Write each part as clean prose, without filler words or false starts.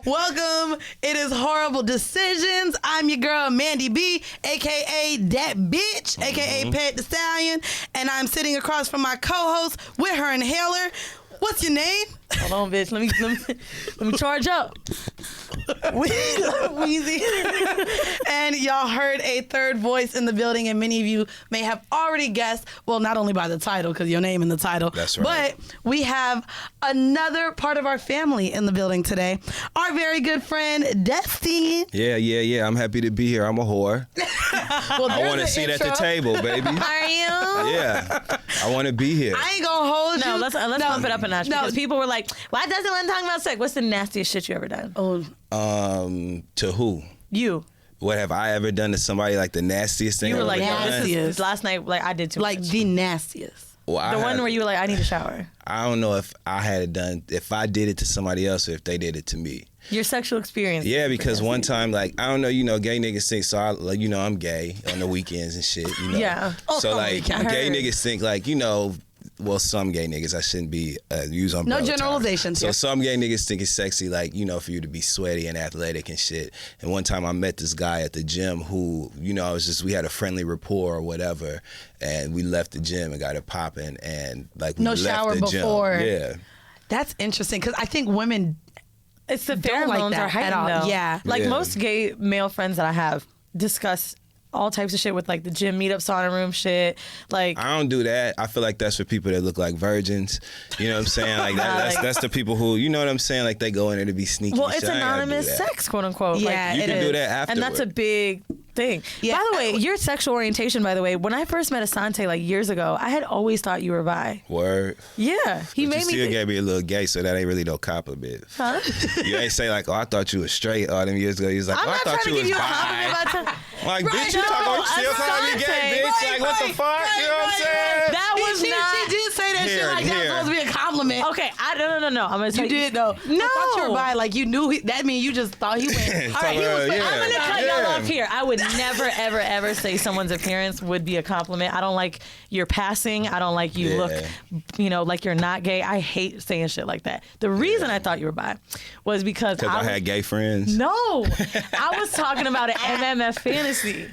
Welcome. It is Whoreible Decisions. I'm your girl, Mandii B, a.k.a. Dat Bitch, a.k.a. Pet the Stallion. And I'm sitting across from my co-host with her inhaler. What's your name? Hold on, bitch. Let me charge up. Weezy. And y'all heard a third voice in the building, and many of you may have already guessed, well, not only by the title, because your name in the title. That's right. But we have another part of our family in the building today. Our very good friend, Dustin. Yeah. I'm happy to be here. I'm a whore. Well, I want to sit at the table, baby. Are you? Yeah. I want to be here. I ain't gonna hold you. No, let's bump it up a notch because people were like, "Why doesn't one talk about sex? What's the nastiest shit you ever done?" Oh, to who? You. What have I ever done to somebody like the nastiest thing? You were I've like, ever done? this last night, like I did too like much. the nastiest. Well, The one where you were like, I need a shower. I don't know if I had it done, if I did it to somebody else or if they did it to me. Your sexual experience. Yeah, because one time, like, I don't know, gay niggas think, so I, like, I'm gay on the weekends and shit, Yeah. So, like, I gay heard. niggas think, like, well, some gay niggas, I shouldn't be use umbrella No generalizations term. here. So some gay niggas think it's sexy, like, for you to be sweaty and athletic and shit. And one time I met this guy at the gym who, we had a friendly rapport or whatever, and we left the gym and got it popping, and like we No left shower the gym. before. Yeah. That's interesting because I think women. It's the Don't like pheromones that are at heightened all. though. Yeah. Like Yeah. most gay male friends that I have discuss all types of shit with like the gym meetup, sauna room shit. Like I don't do that. I feel like that's for people that look like virgins. You know what I'm saying? Like that's the people who, you know what I'm saying? Like they go in there to be sneaky. well, and it's shit. I ain't gotta do anonymous that. sex, quote unquote. Yeah, like, You it can is. do that afterward. and that's a big thing. Yeah. By the way, your sexual orientation, by the way, when I first met Asante like years ago, I had always thought you were bi. Word. Yeah. He But made you me still gave me a little gay, so that ain't really no compliment. Huh? You ain't say like, oh, I thought you was straight all them years ago. You was like, I'm oh, I not thought trying you to give was you a bi. compliment about Like, Right, bitch, you no, talking still calling me gay, Asante. bitch. Like, what the fuck? You know what I'm saying? That was she not. did say that shit Here, like that was here. supposed to be a compliment. Okay, no. I'm gonna tell You did though. No. I thought you were bi. Like you knew. That mean you just thought he went. All right, he was. Yeah. I'm gonna cut Yeah. y'all off here. I would never, ever say someone's appearance would be a compliment. I don't like your passing. I don't like you look, like you're not gay. I hate saying shit like that. The reason I thought you were bi was because I had gay friends. No, I was talking about an MMF fantasy.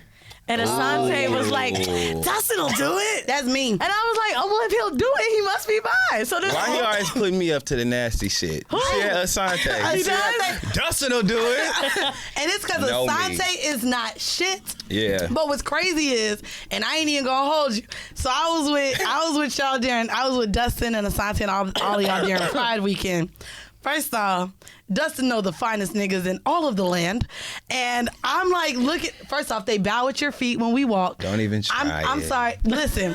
And Asante was like, Dustin will do it. That's me. And I was like, oh, well, if he'll do it, he must be bi. So this Why he always putting me up to the nasty shit? Yeah, Asante. He does? Dustin will do it. And it's because Know me. Asante is not shit. Yeah. But what's crazy is, and I ain't even gonna hold you. So I was with y'all during. I was with Dustin and Asante and all of y'all during Pride weekend. First off, Dustin know the finest niggas in all of the land, and I'm like, look at. First off, they bow at your feet when we walk. Don't even try I'm it. sorry. Listen.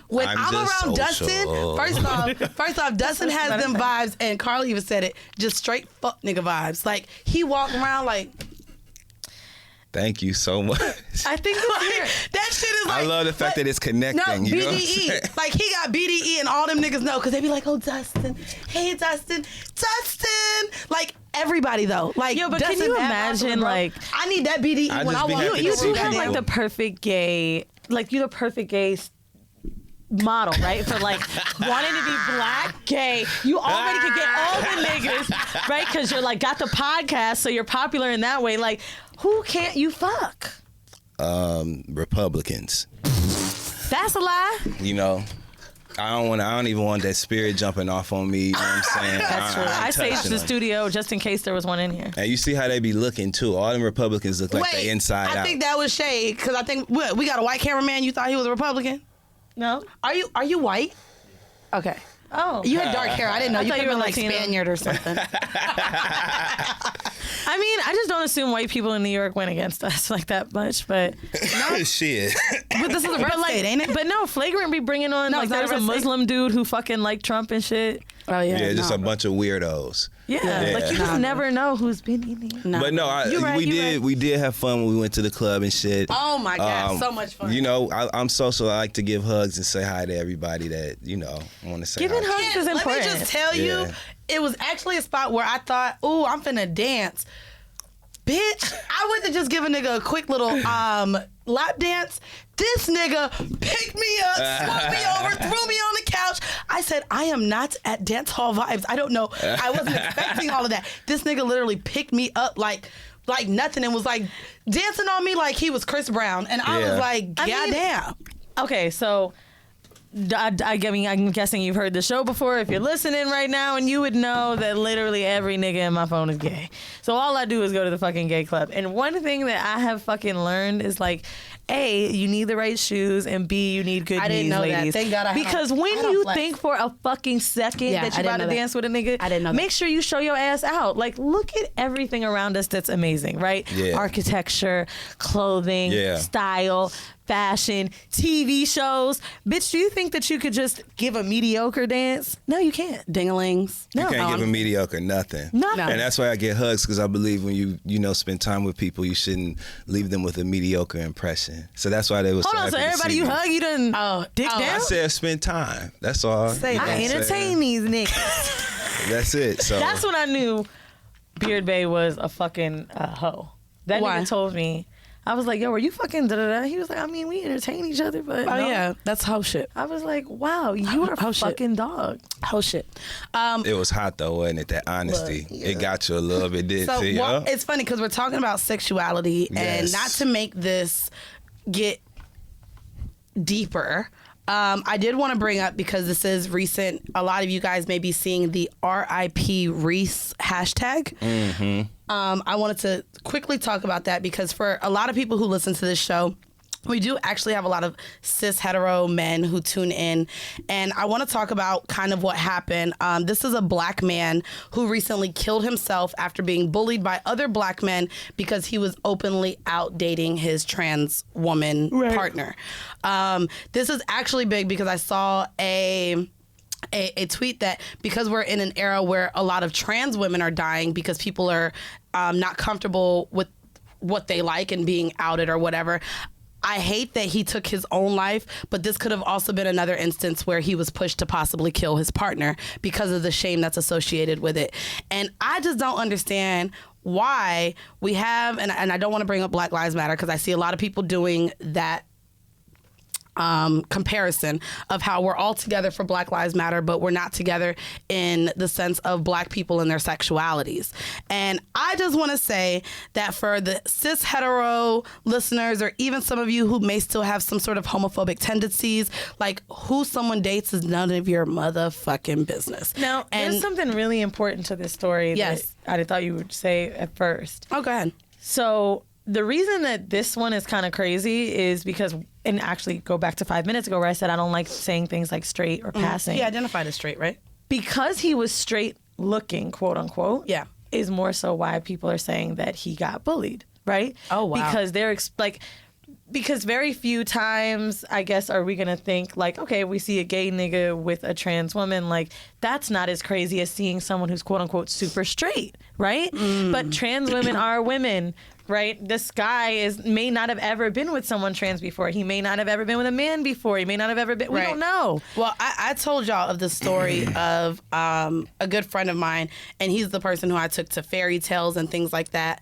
When I'm I'm just around social. Dustin, first off, Dustin has them vibes, and Carly even said it, just straight fuck nigga vibes. Like he walked around like. Thank you so much. I think That shit is like. I love the fact that it's connecting. No, you know what I'm BDE. saying? Like he got BDE, and all them niggas know because they be like, "Oh, Dustin, hey, Dustin." Like everybody though. Like, Yo, but Dustin can you Bad imagine, Boston, bro. like- I need that BDE I when just I be walk. happy to you see do that have like nigga. the perfect gay, like you're the perfect gay model, right? For like wanting to be black, gay. You already could get all the niggas, right? Because you're like got the podcast, so you're popular in that way. Like, who can't you fuck? Republicans. That's a lie. I don't even want that spirit jumping off on me. You know what I'm saying? That's true. I ain't staged touching the them. studio just in case there was one in here. And you see how they be looking too. All them Republicans look like they inside I out. think that was shade because I think we got a white cameraman. You thought he was a Republican? No. Are you white? Okay. Oh. You had dark hair. I didn't know. I You thought could you have were been like Latino. Spaniard or something. I mean, I just don't assume white people in New York went against us like that much, but Shit. But this is a red state, ain't it? But no, Flagrant be bringing on No, like it's not there's a a red state. Muslim dude who fucking like Trump and shit. Oh Yeah, just a bunch of weirdos. Yeah, like you just never know who's been in here. No. But no, You right, we did have fun when we went to the club and shit. Oh my god, so much fun. I'm social. I like to give hugs and say hi to everybody that I want to say. Giving hi to. hugs is Let important. me just tell you, Yeah. it was actually a spot where I thought, "Ooh, I'm finna dance." Bitch, I went to just give a nigga a quick little lap dance. This nigga picked me up, swung me over, threw me on the couch. I said, I am not at dance hall vibes. I don't know. I wasn't expecting all of that. This nigga literally picked me up like nothing and was like dancing on me like he was Chris Brown. And I was like, goddamn. Okay, so I mean, I'm guessing you've heard the show before if you're listening right now, and you would know that literally every nigga in my phone is gay. So all I do is go to the fucking gay club. And one thing that I have fucking learned is like, A, you need the right shoes, and B, you need good knees, ladies. I didn't know that. Thank God because when you think for a fucking second that you're about to dance with a nigga, I didn't know make sure you show your ass out. Like, look at everything around us that's amazing, right? Yeah. Architecture, clothing, style, fashion, TV shows. Bitch, do you think that you could just give a mediocre dance? No, you can't. Dinglings. No. You can't give a mediocre nothing. Nothing. And that's why I get hugs, because I believe when you spend time with people, you shouldn't leave them with a mediocre impression. So that's why they was Hold on, so everybody you hug, you done dick down? I said spend time. That's all. I entertain these niggas. That's it. So that's when I knew Beard Bay was a fucking hoe. That nigga told me. I was like, yo, were you fucking da-da-da? He was like, I mean, we entertain each other, but no. Yeah, that's hoe shit. I was like, wow, you are a fucking dog. Hoe shit. It was hot though, wasn't it? That honesty. Look, it got you a little bit, did so, you? Well, it's funny because we're talking about sexuality and not to make this get deeper. I did want to bring up, because this is recent, a lot of you guys may be seeing the RIP Rhys hashtag. Mm-hmm. I wanted to quickly talk about that because for a lot of people who listen to this show, we do actually have a lot of cis hetero men who tune in, and I want to talk about kind of what happened. This is a black man who recently killed himself after being bullied by other black men because he was openly out dating his trans woman partner. This is actually big because I saw a tweet that because we're in an era where a lot of trans women are dying because people are not comfortable with what they like and being outed or whatever. I hate that he took his own life, but this could have also been another instance where he was pushed to possibly kill his partner because of the shame that's associated with it. And I just don't understand why we have, and I don't want to bring up Black Lives Matter because I see a lot of people doing that comparison of how we're all together for Black Lives Matter, but we're not together in the sense of black people and their sexualities. And I just want to say that for the cis hetero listeners, or even some of you who may still have some sort of homophobic tendencies, like who someone dates is none of your motherfucking business. Now, there's something really important to this story that I thought you would say at first. Oh, go ahead. So the reason that this one is kind of crazy is because, and actually go back to 5 minutes ago where I said I don't like saying things like straight or passing. He identified as straight, right? Because he was straight looking, quote unquote, is more so why people are saying that he got bullied, right? Oh, wow. Because they're because very few times, I guess, are we going to think like, okay, we see a gay nigga with a trans woman, like that's not as crazy as seeing someone who's quote unquote super straight, right? But trans women are women. Right? This guy may not have ever been with someone trans before. He may not have ever been with a man before. He may not have ever been. We don't know. Well, I told y'all of the story of a good friend of mine, and he's the person who I took to fairy tales and things like that.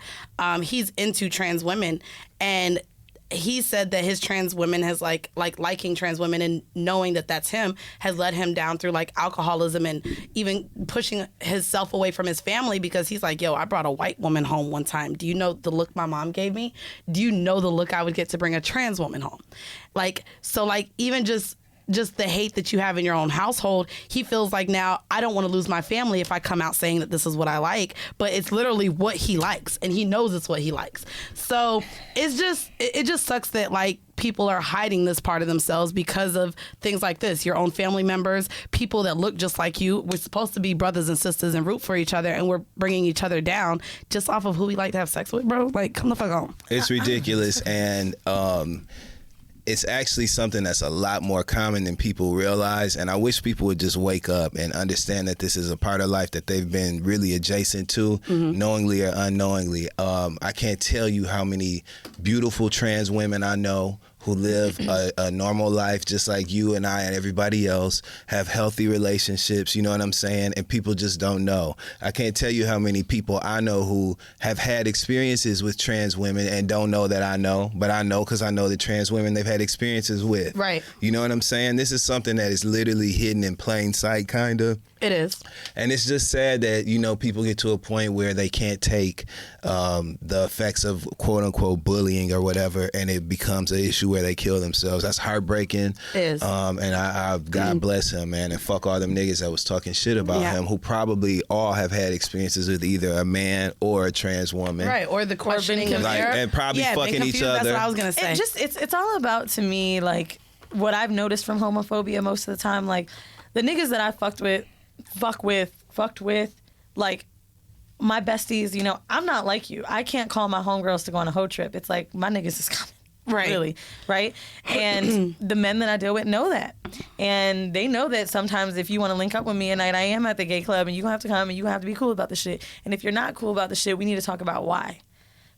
He's into trans women, and he said that his trans women has liking trans women and knowing that that's him has led him down through like alcoholism and even pushing himself away from his family because he's like, yo, I brought a white woman home one time. Do you know the look my mom gave me? Do you know the look I would get to bring a trans woman home? Even just the hate that you have in your own household, he feels like now I don't want to lose my family if I come out saying that this is what I like, but it's literally what he likes and he knows it's what he likes. So it just sucks that like people are hiding this part of themselves because of things like this. Your own family members, people that look just like you. We're supposed to be brothers and sisters and root for each other, and we're bringing each other down just off of who we like to have sex with, bro. Like, come the fuck on. It's ridiculous. And it's actually something that's a lot more common than people realize, and I wish people would just wake up and understand that this is a part of life that they've been really adjacent to, knowingly or unknowingly. I can't tell you how many beautiful trans women I know who live a normal life just like you and I and everybody else, have healthy relationships, you know what I'm saying? And people just don't know. I can't tell you how many people I know who have had experiences with trans women and don't know that I know, but I know because I know the trans women they've had experiences with. Right. You know what I'm saying? This is something that is literally hidden in plain sight, kind of. It is. And it's just sad that, you know, people get to a point where they can't take the effects of quote unquote bullying or whatever, and it becomes an issue where they kill themselves. That's heartbreaking. It is. And I God bless him, man, and fuck all them niggas that was talking shit about him, who probably all have had experiences with either a man or a trans woman. Right, or the questioning of like, and probably fucking each other. That's what I was gonna say. It's all about, to me, like what I've noticed from homophobia most of the time, like the niggas that I fucked with, like my besties, you know, I'm not like you. I can't call my homegirls to go on a hoe trip. It's like my niggas is coming. Right. Really, right? And the men that I deal with know that. And they know that sometimes if you want to link up with me at night, I am at the gay club and you're going to have to come and you have to be cool about the shit. And if you're not cool about the shit, we need to talk about why.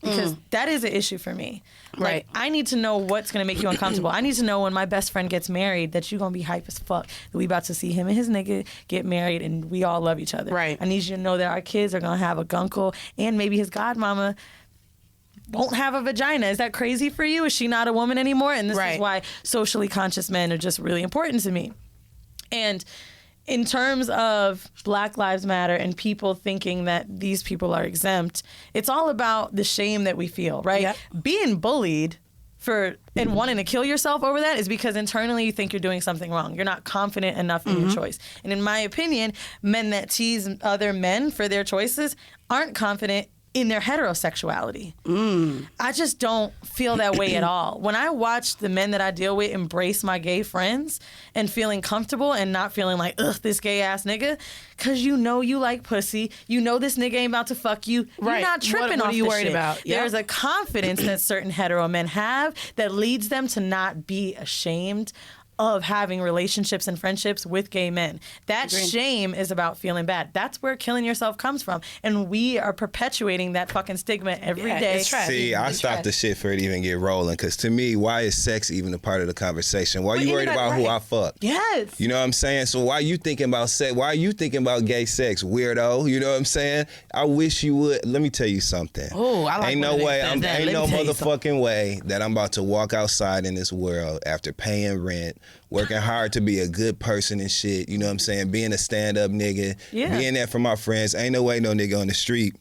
Because that is an issue for me. Right. Like, I need to know what's going to make you uncomfortable. I need to know when my best friend gets married that you're going to be hype as fuck. That we about to see him and his nigga get married and we all love each other. Right. I need you to know that our kids are going to have a gunkle and maybe his godmama won't have a vagina. Is that crazy for you? Is she not a woman anymore? And this is why socially conscious men are just really important to me. And in terms of Black Lives Matter and people thinking that these people are exempt, it's all about the shame that we feel, right? Yep. Being bullied and wanting to kill yourself over that is because internally you think you're doing something wrong. You're not confident enough in your choice. And in my opinion, men that tease other men for their choices aren't confident in their heterosexuality. I just don't feel that way at all. When I watch the men that I deal with embrace my gay friends and feeling comfortable and not feeling like, ugh, this gay ass nigga, because you know you like pussy, you know this nigga ain't about to fuck you, you're not tripping what off are you this worried shit. about? Yep. There's a confidence that certain hetero men have that leads them to not be ashamed of having relationships and friendships with gay men. That shame is about feeling bad. That's where killing yourself comes from. And we are perpetuating that fucking stigma every day. It's trash. See, I stopped the shit for it to even get rolling, because to me, why is sex even a part of the conversation? Why are you worried about who I fuck? Yes. You know what I'm saying? So why are you thinking about sex? Why are you thinking about gay sex, weirdo? You know what I'm saying? I wish you would. Let me tell you something. Oh, I like ain't no when way. they said that. Ain't Let no me tell you something. motherfucking way that I'm about to walk outside in this world after paying rent, working hard to be a good person and shit. You know what I'm saying? Being a stand-up nigga, being there for my friends. Ain't no way no nigga on the street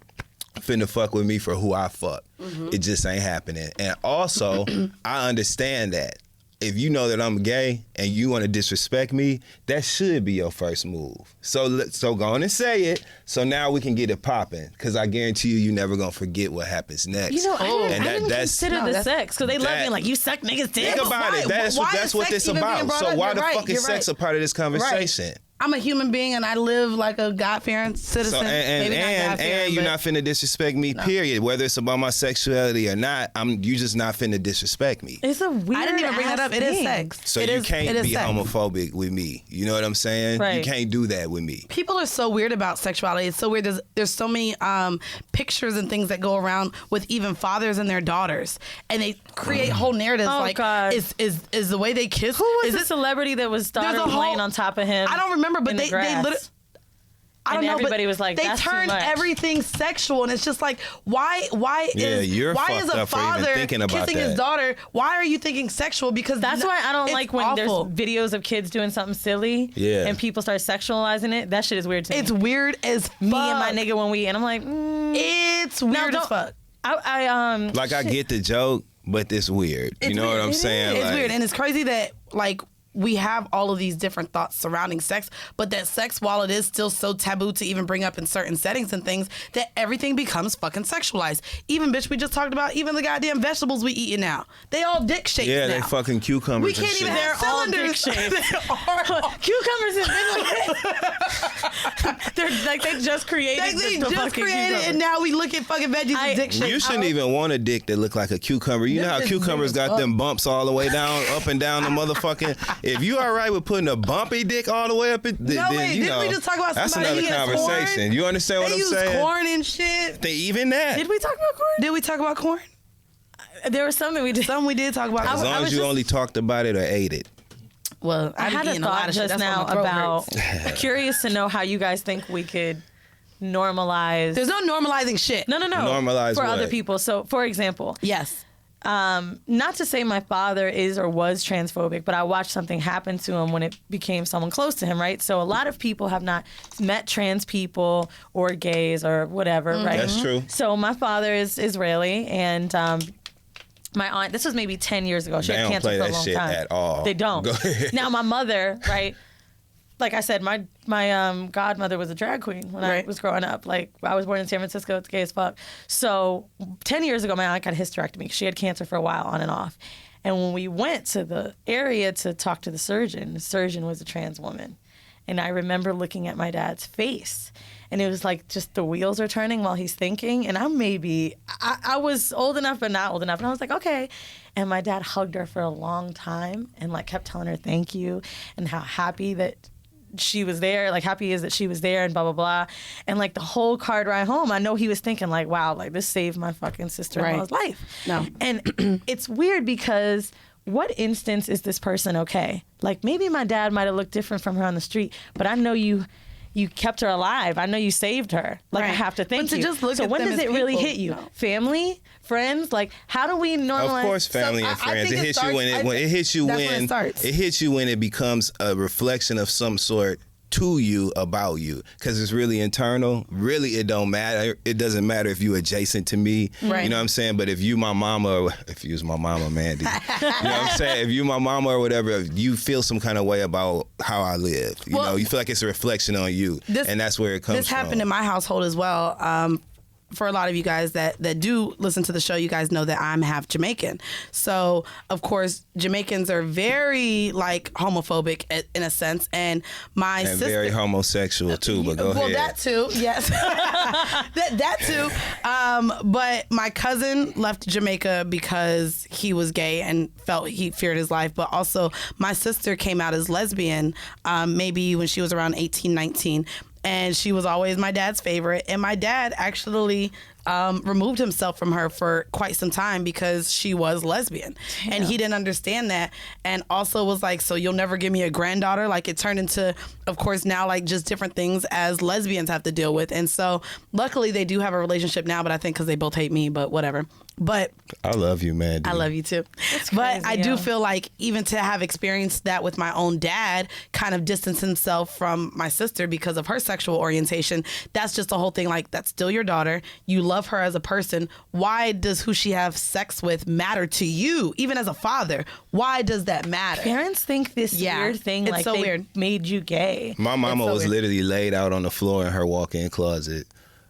finna fuck with me for who I fuck. It just ain't happening. And also, I understand that. If you know that I'm gay and you want to disrespect me, that should be your first move. So go on and say it, so now we can get it popping. Because I guarantee you never going to forget what happens next. You know, I didn't consider the sex. Because they love being like, you suck niggas' dick. Think about it. That's what this about. So why the fuck is sex a part of this conversation? I'm a human being and I live like a God-fearing citizen. So, and you're not finna disrespect me, period. Whether it's about my sexuality or not, you just not finna disrespect me. It's a weird I didn't even bring that up. It is sex. So you can't be homophobic with me. You know what I'm saying? Right. You can't do that with me. People are so weird about sexuality. It's so weird. There's so many pictures and things that go around with even fathers and their daughters, and they create whole narratives God. is the way they kiss. Who was the celebrity that was daughter laying on top of him? I don't remember, but they literally. I don't know, everybody but was like, they that's turned too much. everything sexual, and it's just like, why you're is fucked a up for even father thinking about kissing that. his daughter? Why are you thinking sexual? Because that's why I don't it's like when awful. there's videos of kids doing something silly, and people start sexualizing it. That shit is weird to me. It's weird as fuck. Me and my nigga and I'm like, it's weird as fuck. I get the joke, but it's weird. You know what I'm saying? It's weird, and it's crazy that like we have all of these different thoughts surrounding sex, but that sex, while it is still so taboo to even bring up in certain settings and things, that everything becomes fucking sexualized. Even, bitch, we just talked about even the goddamn vegetables we eating now. They all dick shaped now. Yeah, they fucking cucumbers. We can't even have cylinders. They're all dick shaped. Cucumbers has been like they're like they just created the fucking cucumber. And now we look at fucking veggies as dick shaped. You shouldn't even want a dick that look like a cucumber. You know how cucumbers got them bumps all the way down, up and down the motherfucking. If you all right with putting a bumpy dick all the way up, then wait, you know, didn't we just talk about that's somebody another who has conversation. corn? You understand what I'm saying? They use corn and shit. Even that. Did we talk about corn? Did we talk about corn? there was something we did. Something we did talk about. As long as you only talked about it or ate it. Well, I had a thought just now about curious to know how you guys think we could normalize. There's no normalizing shit. No. Normalize for what? other people. So, for example, Yes. not to say my father is or was transphobic, but I watched something happen to him when it became someone close to him, right? So a lot of people have not met trans people or gays or whatever, right? That's true. So my father is Israeli, and my aunt, this was maybe 10 years ago. She They had don't cancer play for a that long shit time. at all. They don't. Go ahead. Now my mother, right? Like I said, my godmother was a drag queen when I was growing up. Like, I was born in San Francisco. It's gay as fuck. So 10 years ago, my aunt got a hysterectomy. She had cancer for a while, on and off. And when we went to the area to talk to the surgeon was a trans woman. And I remember looking at my dad's face. And it was like just the wheels are turning while he's thinking. And I was old enough but not old enough. And I was like, okay. And my dad hugged her for a long time and like kept telling her thank you and how happy that she was there, like happy is that she was there and blah, blah, blah. And like the whole car ride home, I know he was thinking like, wow, like this saved my fucking sister-in-law's life. No. And it's weird because what instance is this person okay? Like maybe my dad might have looked different from her on the street, but I know you kept her alive. I know you saved her. Like I have to thank But you. to just look so at when them does as it really people, hit you? no. Family, friends, like how do we normalize? Of course, family and I friends. think It it hits you starts- when I it think hits you that's when when it starts. it hits you when it becomes a reflection of some sort to you about you, because it's really internal. Really, it don't matter. It doesn't matter if you adjacent to me. Right. You know what I'm saying? But if you my mama, or if you was my mama, Mandii, you know what I'm saying? If you my mama or whatever, you feel some kind of way about how I live. You know, you feel like it's a reflection on you, and that's where it comes from. This happened in my household as well. For a lot of you guys that do listen to the show, you guys know that I'm half Jamaican. So, of course, Jamaicans are very, like, homophobic in a sense. And my sister... very homosexual, too, but go ahead. Well, that too, yes. that too. But my cousin left Jamaica because he was gay and felt he feared his life. But also, my sister came out as lesbian maybe when she was around 18, 19. And she was always my dad's favorite. And my dad actually removed himself from her for quite some time because she was lesbian. Damn. And he didn't understand that. And also was like, so you'll never give me a granddaughter? Like, it turned into, of course, now like just different things as lesbians have to deal with. And so luckily they do have a relationship now, but I think because they both hate me, but whatever. But I love you, man. I love you too. But I do feel like even to have experienced that with my own dad, kind of distanced himself from my sister because of her sexual orientation, that's just the whole thing. Like, that's still your daughter. You love her as a person. Why does who she have sex with matter to you, even as a father? Why does that matter? Parents think this weird thing, it's like so they weird. made you gay. My mama was weird. literally laid out on the floor in her walk-in closet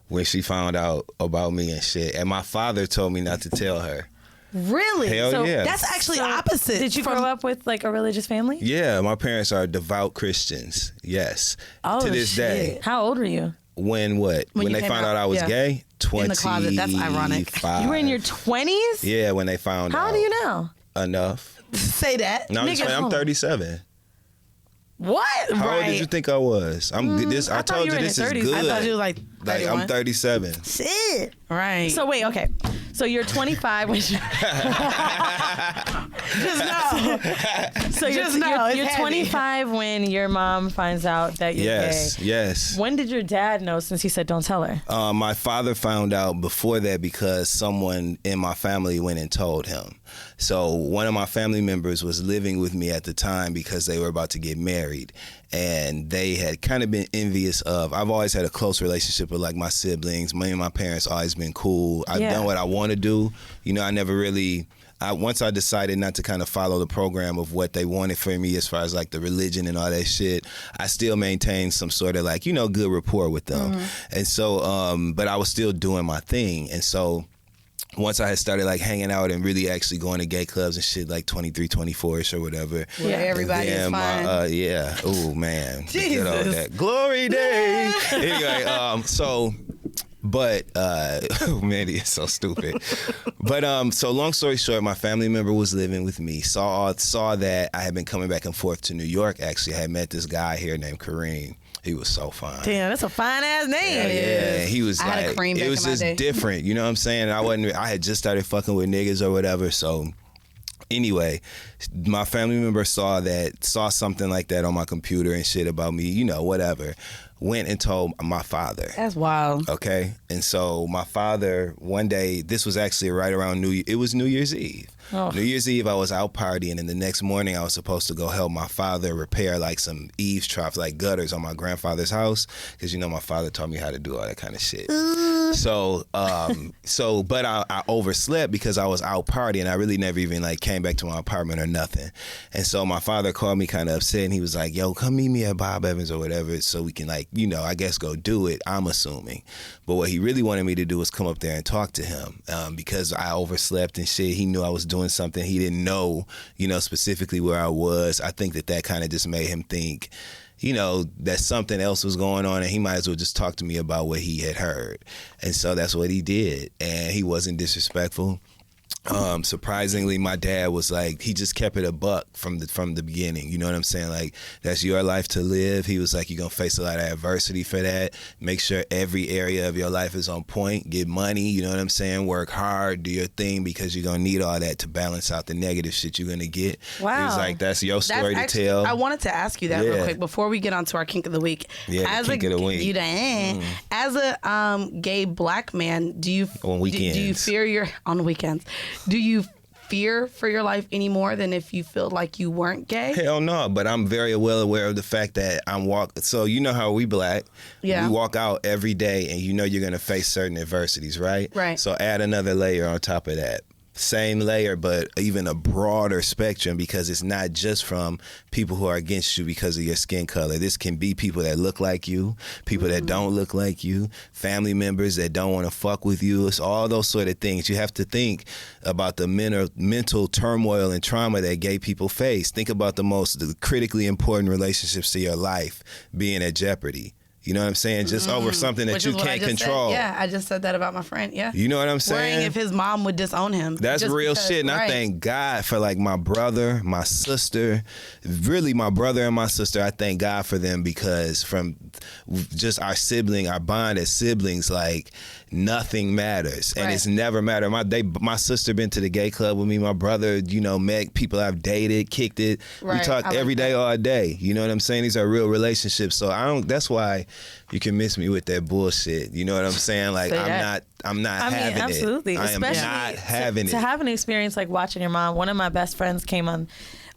when she found out about me and shit. And my father told me not to tell her. Really? Hell yeah. That's actually opposite. Did you grow up with like a religious family? Yeah, my parents are devout Christians. Yes. Oh, to this day. How old were you? When what? When When you they came found out I was yeah. gay? 25. In the closet. That's ironic. You were in your 20s? Yeah, when they found out. How old are you now? Enough. Say that. No, I'm 37. What? How old did you think I was? I thought told you you were in this your is 30s. good. I thought you was like 31. I'm 37. Shit. Right. So wait, okay. So you're 25 when you... just know. So you're, Just know, it's you're heavy. 25 when your mom finds out that you're Yes, gay. yes. When did your dad know, since he said don't tell her? My father found out before that because someone in my family went and told him. So one of my family members was living with me at the time because they were about to get married. And they had kind of been envious of, I've always had a close relationship with like my siblings. Me and my parents always been cool. I've done what I want to do. You know, I never really... once I decided not to kind of follow the program of what they wanted for me as far as like the religion and all that shit, I still maintained some sort of like, you know, good rapport with them. Mm-hmm. And so, but I was still doing my thing. And so once I had started like hanging out and really actually going to gay clubs and shit like 23, 24-ish or whatever. Yeah, everybody is fine. Yeah. Oh, man. Jesus. You know, that glory day. Anyway, but Mandii is so stupid. But so long story short, my family member was living with me. Saw that I had been coming back and forth to New York. Actually, I had met this guy here named Kareem. He was so fine. Damn, that's a fine ass name. Yeah, he was I had a like, cream it back was in my just day. different. You know what I'm saying? I had just started fucking with niggas or whatever. So anyway, my family member saw something like that on my computer and shit about me, you know, whatever. Went and told my father. That's wild. Okay, and so my father one day, this was actually right around New Year's Eve. Oh. New Year's Eve, I was out partying, and the next morning I was supposed to go help my father repair like some eaves troughs, like gutters on my grandfather's house, because you know my father taught me how to do all that kind of shit. So, but I overslept because I was out partying. I really never even like came back to my apartment or nothing. And so my father called me kind of upset, and he was like, "Yo, come meet me at Bob Evans or whatever, so we can like, you know, I guess go do it." I'm assuming, but what he really wanted me to do was come up there and talk to him because I overslept and shit. He knew I was doing something. He didn't know, you know, specifically where I was. I think that kind of just made him think, you know, that something else was going on, and he might as well just talk to me about what he had heard. And so that's what he did, and he wasn't disrespectful. Surprisingly, my dad was like, he just kept it a buck from the beginning. You know what I'm saying? Like, that's your life to live. He was like, you're gonna face a lot of adversity for that. Make sure every area of your life is on point. Get money, you know what I'm saying? Work hard, do your thing, because you're gonna need all that to balance out the negative shit you're gonna get. Wow. He was like, that's your story That's to tell. I wanted to ask you that real quick before we get on to our kink of the week. Yeah, the kink of the week. As a gay black man, do you On weekends. do you fear on the weekends? Do you fear for your life any more than if you feel like you weren't gay? Hell no, but I'm very well aware of the fact that so you know how we black, Yeah. we walk out every day and you know you're gonna face certain adversities, right? Right. So add another layer on top of that. Same layer, but even a broader spectrum, because it's not just from people who are against you because of your skin color. This can be people that look like you, people that don't look like you, family members that don't want to fuck with you. It's all those sort of things. You have to think about the mental turmoil and trauma that gay people face. Think about the critically important relationships to your life being at jeopardy. You know what I'm saying? Just over something that Which you is what I can't just control. Said. Yeah, I just said that about my friend. Yeah. You know what I'm saying? Worrying if his mom would disown him. That's just real because- shit. And I right. thank God for like my brother, my sister, really my brother and my sister. I thank God for them, because from just our bond as siblings, like nothing matters. And Right. it's never mattered. My sister been to the gay club with me. My brother, you know, met people I've dated, kicked it. Right. We talk I like every day, all day. You know what I'm saying? These are real relationships. So that's why you can miss me with that bullshit. You know what I'm saying? Like, Say I'm that. not having absolutely. it. I am Especially not having to it. have an experience like watching your mom. One of my best friends came on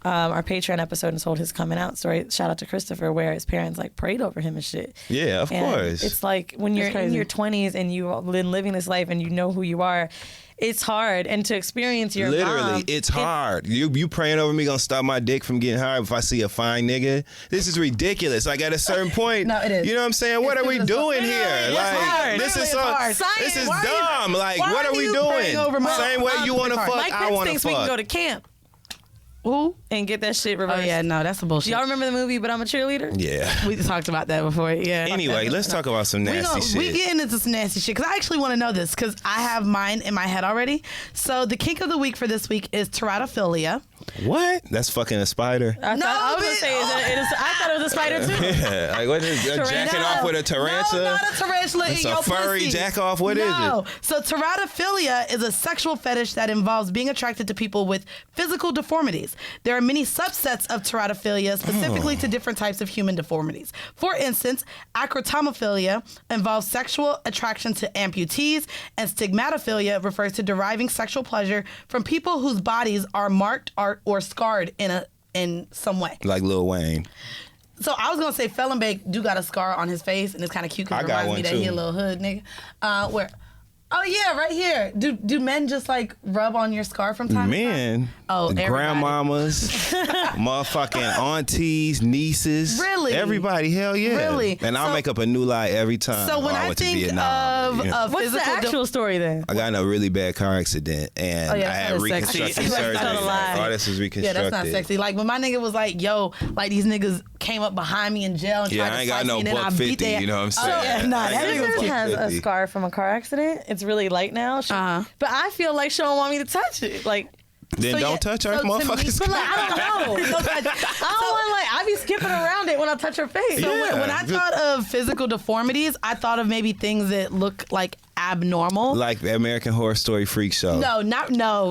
our Patreon episode and told his coming out story. Shout out to Christopher, where his parents like prayed over him and shit. Yeah, of And course. it's like when you're in crazy. your 20s and you've been living this life and you know who you are, it's hard. And to experience your Literally, mom, it's hard. You praying over me gonna stop my dick from getting hard if I see a fine nigga? This is ridiculous. Like, at a certain point, No, it is. You know what I'm saying? What are we doing here? It's Like, hard. this is Literally, it's hard. this is Why are you- dumb. Like, why what are are we you doing? praying over my Same way mom? you want to Mike fuck, Mike I Pence want to thinks we can fuck. go to camp Who? and get that shit Oh reversed. yeah, no, that's a bullshit. Y'all remember the movie But I'm a Cheerleader? Yeah. We talked about that before. Yeah. Anyway, let's talk about some nasty shit. We getting into some nasty shit because I actually want to know this because I have mine in my head already. So the kink of the week for this week is Serrata Philia. What? That's fucking a spider. I thought bitch. I thought it was a spider too. Yeah. Like, what is jacking off with a tarantula? No, not a tarantula. It's in a your furry pussy. jack off? What is No. it? So Serrata Philia is a sexual fetish that involves being attracted to people with physical deformities. There are many subsets of Serrata Philia specifically to different types of human deformities. For instance, acrotomophilia involves sexual attraction to amputees, and stigmatophilia refers to deriving sexual pleasure from people whose bodies are marked or scarred in some way. Like Lil Wayne. So I was gonna say Felon Bake do got a scar on his face, and it's kind of cute because I it got reminds one me that too. he a little hood nigga. Where? Oh yeah, right here. Do men just like rub on your scar from time to time? Men, Oh, everybody. grandmamas, motherfucking aunties, nieces. Really? Everybody, hell yeah. Really? And I'll So- make up a new lie every time. So when I went to think Vietnam, of you know. What's the physical actual story then? I got in a really bad car accident and Oh, yeah, I that's had not sexy. reconstructive See, that's surgery. not a lie. All this was Yeah, reconstructed. that's not sexy. Like when my nigga was like, "Yo, like these niggas came up behind me in jail and Yeah, tried I to ain't got slice no me, and then I buck beat 50, their- you know what I'm saying? Oh, yeah, nah, I that ain't nigga got was no Susan buck has a 50. scar from a car accident. It's really light now. But I feel like she don't want me to touch it. Like, Then don't touch her, motherfuckers. But like, I don't know. I don't want like I be skipping around it when I touch her face. So when I thought of physical deformities, I thought of maybe things that look like abnormal. Like the American Horror Story freak show. No.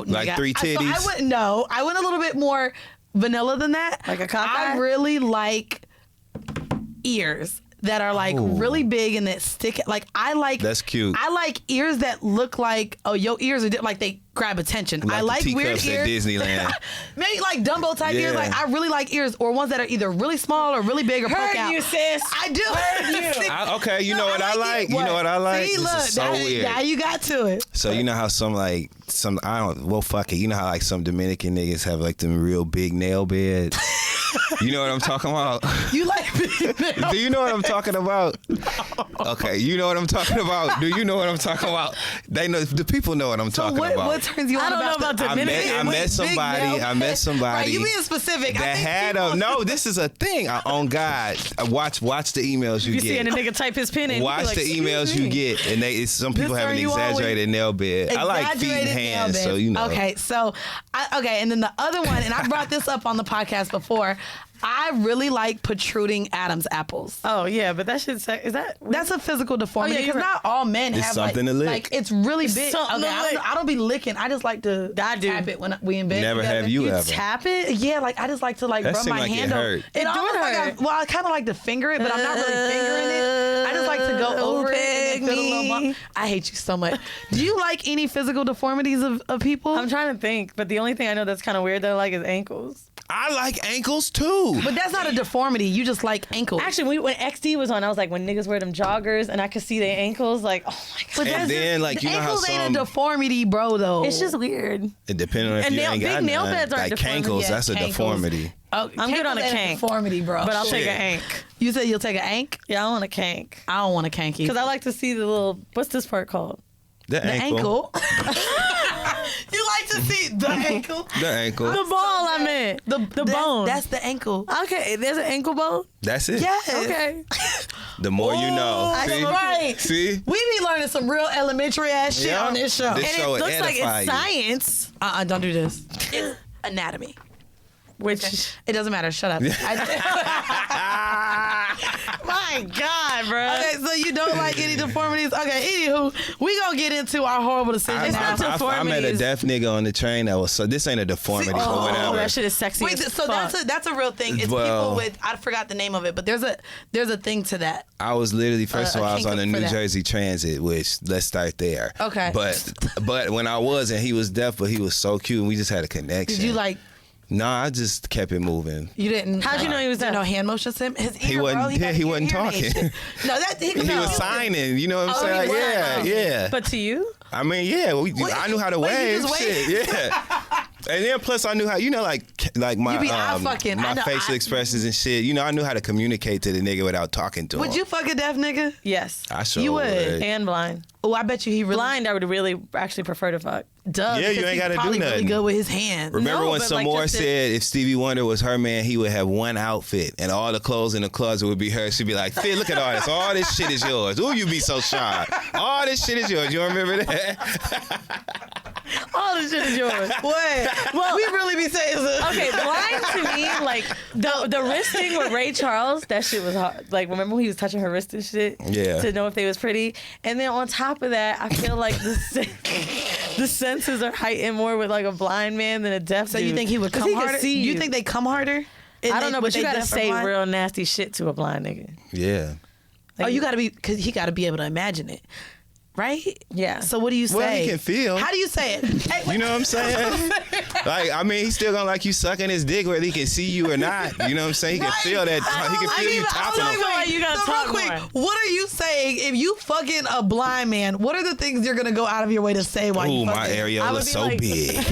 Like nigga. 3 titties? I went a little bit more vanilla than that. Like a cock I eye? really like ears that are like really big and that stick. Like I like. That's cute. I like ears that look like your ears are like they grab attention. Like I like the weird teacups at ears. Disneyland. Maybe like Dumbo type ears. Yeah. Like I really like ears or ones that are either really small or really big or poke Heard out. you, sis. I do. Heard you. Okay, you know what I like? it. You know what I like? See, This look, is so weird. now you got to it. So you know how fuck it. You know how like some Dominican niggas have like them real big nail beds? You know what I'm talking about? You like big nails. Do you know what I'm talking about? Okay, you know what I'm talking about. Do you know what I'm talking about? They know. The people know what I'm talking about. What turns you on I don't know about Dominican. I met somebody. Right, you being specific. That had a no. This is a thing. On God, watch the emails you You get. seeing a nigga type his pen in. you Watch be like, the emails "Excuse you me." get, and some people have an turn you on when- exaggerated nail bed. I like feet and Exaggerated hands, nail so beds. you know. Okay, so and then the other one, and I brought this up on the podcast before. I really like protruding Adam's apples. Oh yeah, but that shit is that That's a physical deformity Oh, yeah, because you're right. not all men It's have something to lick. like it's really big. something Okay, to lick. I don't be licking. I just like to I do. tap it when we in bed. Never together. have you ever. tap it. Yeah, like I just like to like That rub seemed my like it hand over. hurt. It It almost do like hurt. I kind of like to finger it, but I'm not really fingering it. I just like to go over it and feel a little me. bump. I hate you so much. Do you like any physical deformities of people? I'm trying to think, but the only thing I know that's kind of weird that I like is ankles. I like ankles too. But that's not a deformity. You just like ankles. Actually, when XD was on, I was like, when niggas wear them joggers and I could see their ankles, like, oh my god, But And that's then, like, the you know how ankles ain't some- a deformity, bro. Though it's just weird. It depending on if And you nail- ain't big got nail none. beds aren't Like deformity. cankles, Yeah, that's a cankles. deformity. Oh, I'm good on a cankles ain't kank. deformity, bro. But I'll take Shit. an ank. You said you'll take an ank? Yeah, I want a kank I don't want a kanky. because I like to see the little. What's this part called? The ankle. You like to see the ankle? The ankle. The ball. I meant the bone. That's the ankle. Okay. There's an ankle bone. That's it. Yes. Okay. The more you know. That's See? right. See? We be learning some real elementary ass shit Yeah. on this show. This And show it looks like edify it's you. science, Don't do this. It's anatomy. which. It doesn't matter. Shut up. My God, bro. Okay, so you don't like any deformities? Okay, anywho, we gonna get into our horrible decision It's now. not I met a deformities. deaf nigga on the train that was so this ain't a deformity or Oh, whatever. that shit is sexy. Wait, as so fuck. that's a real thing. It's Well- people with I forgot the name of it, but there's a thing to that. I was literally first of a all I was kink on the for New that. Jersey Transit, which let's start there. Okay. But when I wasn't, he was deaf, but he was so cute, and we just had a connection. Did you like? Nah, I just kept it moving. You didn't. How'd you know he was there? deaf? No hand motions. Him. His ear, He wasn't- bro. yeah, he wasn't hearing talking. aid shit. No, that he, He no. was signing, you know what I'm Oh, saying? he was Yeah, signing. yeah. But to you? I mean, yeah, I knew how to wait, you wave. just Shit, yeah. And then plus I knew how, like my You be eye fucking. I my know, facial expressions and shit. You know, I knew how to communicate to the nigga without talking to him. Would you fuck a deaf nigga? Yes. I sure You would. And blind. Oh, I bet you he really. Blind, I would really actually prefer to fuck. Duh, Yeah, you because ain't he's gotta do probably really nothing. good with his hands. Remember No, when but, some like, more just said if Stevie Wonder was her man, he would have one outfit and all the clothes in the closet would be hers. She'd be like, "Phil, look at all this. All this shit is yours. Ooh, you be so shy. All this shit is yours." You remember that? All this shit is yours. What? Well, we really be saying so. Okay, blind to me, like the wrist thing with Ray Charles, that shit was hard. Like, remember when he was touching her wrist and shit? Yeah. To know if they was pretty. And then on top of that, I feel like the senses are heightened more with like a blind man than a deaf So dude. you think he would 'Cause come can harder? see You think they come harder? I don't know, but Would you they gotta deaf or say blind? real nasty shit to a blind nigga. Yeah. Oh, you gotta be, because he gotta be able to imagine it, right? Yeah. So what do you say? Well, he can feel. How do you say it? Hey, You know what I'm saying? Like, I mean, he's still gonna like you sucking his dick whether he can see you or not. You know what I'm saying? He can Right. feel that. He can feel you topping him. wait, you gotta so talk real quick, more. what are you saying if you fucking a blind man? What are the things you're gonna go out of your way to say while Ooh, you my fucking? I areola would be so like- big.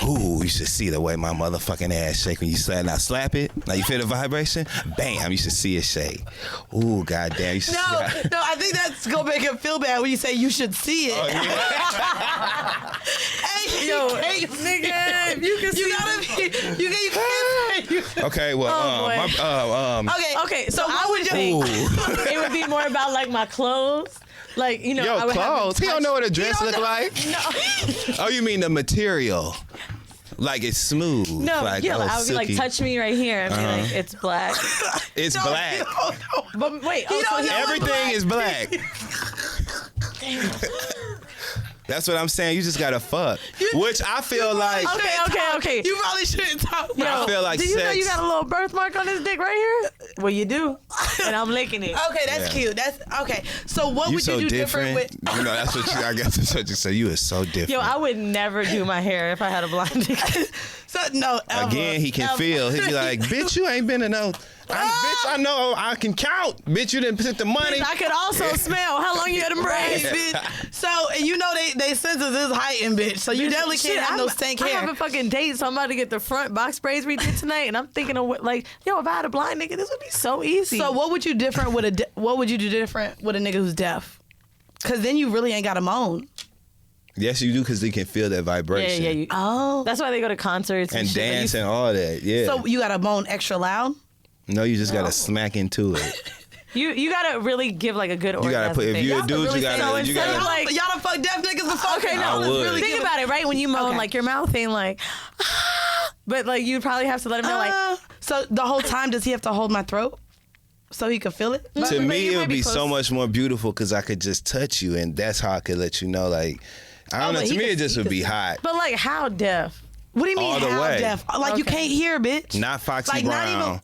Ooh, you should see the way my motherfucking ass shake when you slap. Now slap it. Now you feel the vibration? Bam, you should see it shake. Ooh, goddamn, you should see No, that. no, I think that's gonna make him feel bad when you say you should see it. Oh, yeah. Hey, Yo, you can't nigga, if you can see you gotta be, you can't. You, Okay, well, Oh, boy. okay, Okay, so what I would think? think it would be more about like my clothes. Like, you know, I Yo, would have clothes. He don't know what a dress look like. No. Oh, you mean the material? Like it's smooth. No, like, yeah, oh, I would be like, silky. touch me right here, and be like, it's black. It's No, black. you don't know. But wait, You don't know. Everything is black. That's what I'm saying. You just gotta fuck. Which I feel like. Okay. You probably shouldn't talk. I feel like Do you know sex. you got a little birthmark on his dick right here? Well, you do, and I'm licking it. Okay, that's Yeah. cute. That's okay. So what You would so you do different. with? You know, that's what I guess that's what you say. You is so different. Yo, I would never do my hair if I had a blonde dick. So no. Ever, Again, he can ever. feel. He'd be like, bitch, you ain't been enough. Bitch, I know I can count. Bitch, you didn't put the money. I could also smell how long you had them Right, braids. bitch. So and you know they senses is heightened, bitch. So you definitely can't have no stank I hair. have a fucking date, so I'm about to get the front box braids we did tonight, and I'm thinking of what, like, yo, if I had a blind nigga, this would be so easy. So what would you different with what would you do different with a nigga who's deaf? Because then you really ain't got to moan. Yes, you do, because they can feel that vibration. yeah. Oh. That's why they go to concerts And shit. dance and all that. Yeah. So you got to moan extra loud? No, you just gotta smack into it. You gotta really give like a good orgasm. You gotta put. If you're a Y'all dude, really you say- gotta. So You instead gotta. of like- Y'all done fuck deaf niggas before? Okay, I no, would. think about it, right? When you moan, Okay. like your mouth ain't like, but like you probably have to let him know, like, So the whole time, does he have to hold my throat so he could feel it? To but me, you it might would be be so close. much more beautiful because I could just touch you, and that's how I could let you know. Like, I don't know. but To he me, could- it just he would could be see. hot. but like how deaf? What do you mean All the how way. deaf? Like you Okay. can't hear, bitch. Not Foxy Like, not Brown.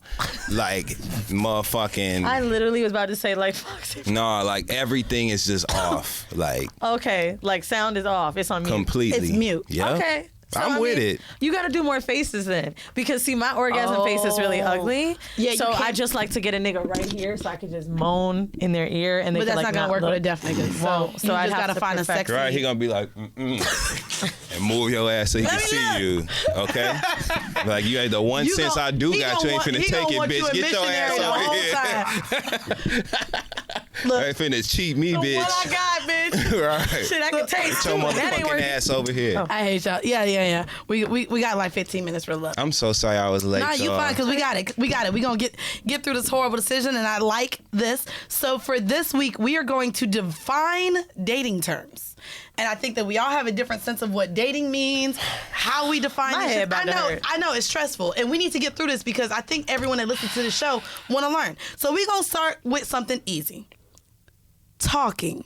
Like motherfucking. I literally was about to say like, Foxy. No, like everything is just off. Like Okay, like sound is off. It's on mute. completely. It's mute. Yeah. Okay. So, I'm I with mean, it. You got to do more faces then, because see, my orgasm face is really ugly. Yeah, you so I can't- just like to get a nigga right here, so I could just moan in their ear, and they But could, that's like, not gonna work look. with a deaf nigga. So, Won't. So you I'd just have gotta to find a perfect- sexy. Right, he gonna be like, and move your ass so he can me see look. you. Okay, like you ain't the one You sense gon- I do he got. gon' You ain't want- finna he take gon' it, want you bitch. a Get your ass missionary the over whole here. Look. I ain't finna cheat me, bitch. What I got, bitch? Right. Shit, I can taste Get your too. That ain't motherfucking working. ass over here. I hate y'all. Yeah. We got like 15 minutes for love. I'm so sorry I was late. Nah, you y'all. fine because we got it. We got it. We gonna get through this horrible decision, and I like this. So for this week, we are going to define dating terms, and I think that we all have a different sense of what dating means, how we define My this head shit. about to hurt. I know it's stressful, and we need to get through this because I think everyone that listens to the show want to learn. So we gonna start with something easy. Talking.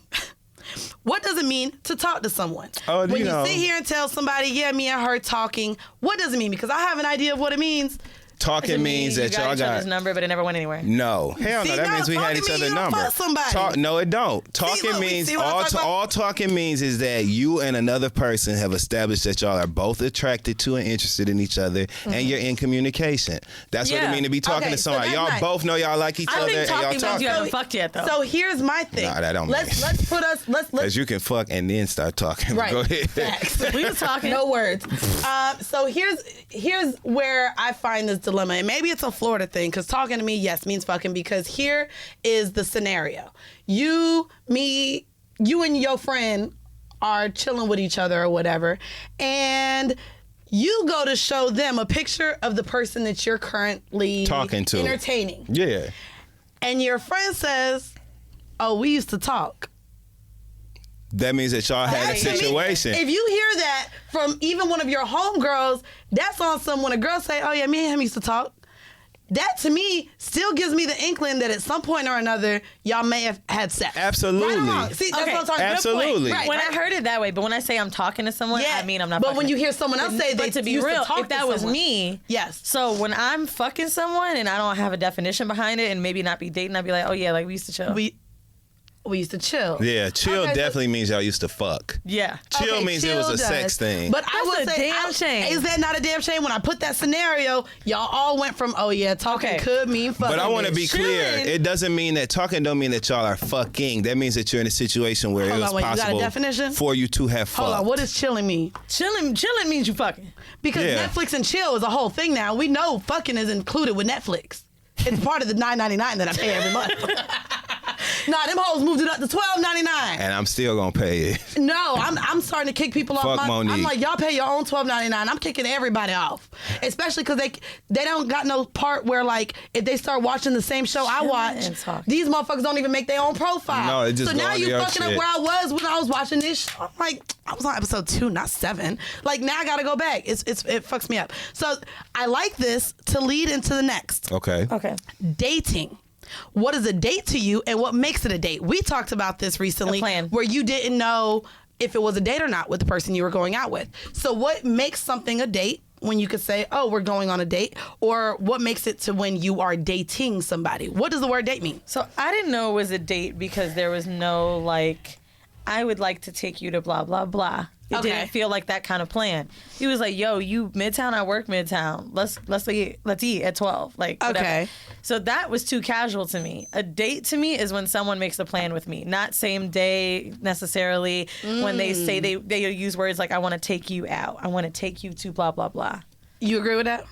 What does it mean to talk to someone? Oh, when you know. sit here and tell somebody, yeah, me and her talking, what does it mean? Because I have an idea of what it means. Talking means you that got y'all each other's got. number, but it never went anywhere. No, hell See, no. That no, means we had talking each mean other's you don't number. fuck somebody. No, it don't. Talking look, means see what I'm talking about? all talking means is that you and another person have established that y'all are both attracted to and interested in each other, and you're in communication. That's what it Yeah. means to be talking Okay, to so somebody. that's Y'all nice. both know y'all like each I other, think and y'all talking means talking. you haven't fucked yet, though. So here's my thing. Nah, that don't let's mean- put us let's Because you can fuck and then start talking. right. Go ahead. Facts. We was talking. No words. So here's where I find this dilemma, and maybe it's a Florida thing, because talking to me, yes, means fucking. Because here is the scenario: you and your friend are chilling with each other or whatever, and you go to show them a picture of the person that you're currently Talking to. entertaining, Yeah. and your friend says, "Oh, we used to talk." That means that y'all had a That to me, situation. if you hear that from even one of your homegirls, that's on some when a girl say, "Oh yeah, me and him used to talk." That to me still gives me the inkling that at some point or another y'all may have had sex. Absolutely. Right or wrong? See, that's Okay. what I'm talking about. Absolutely. Right, When right. I heard it that way, but when I say I'm talking to someone, Yeah, I mean I'm not. but fucking when you them. hear someone else say they but to be used real, talk if to that was someone. me, Yes. So when I'm fucking someone and I don't have a definition behind it, and maybe not be dating, I'd be like, oh yeah, like we used to chill. we used to chill. Yeah, chill Okay, so- definitely means y'all used to fuck. yeah. Chill Okay, means it chill was a does. sex thing. But I That's would a say, damn shame. Is that not a damn shame? When I put that scenario, y'all all went from, oh yeah, talking Okay. could mean fucking. But I want to be bitch. clear. Chilling. It doesn't mean that talking don't mean that y'all are fucking. That means that you're in a situation where Hold it was on, wait, you got a possible definition? for you to have fucked. Hold on, what does chilling mean? Chilling means you fucking. Because Yeah. Netflix and chill is a whole thing now. We know fucking is included with Netflix. It's part of the $9.99 that I pay every month. Nah, them hoes moved it up to $12.99. And I'm still gonna pay it. No, I'm starting to kick people off. Fuck Monique. I'm like, y'all pay your own $12.99. I'm kicking everybody off, especially because they don't got no part where like if they start watching the same show I watch, these motherfuckers don't even make their own profile. No, it just so now go you on fucking up shit. where I was when I was watching this show. I'm like, I was on episode 2, not 7. Like now I gotta go back. It fucks me up. So I like this to lead into the next. Okay. Dating. What is a date to you and what makes it a date? We talked about this recently where you didn't know if it was a date or not with the person you were going out with. So what makes something a date when you could say, oh, we're going on a date? Or what makes it to when you are dating somebody? What does the word date mean? So I didn't know it was a date because there was no like, I would like to take you to blah, blah, blah. It didn't feel like that kind of plan. He was like, yo, you Midtown, I work Midtown. Let's eat at 12. Like, whatever. Okay. So that was too casual to me. A date to me is when someone makes a plan with me. Not same day necessarily. When they say they use words like, I want to take you out. I want to take you to blah, blah, blah. You agree with that?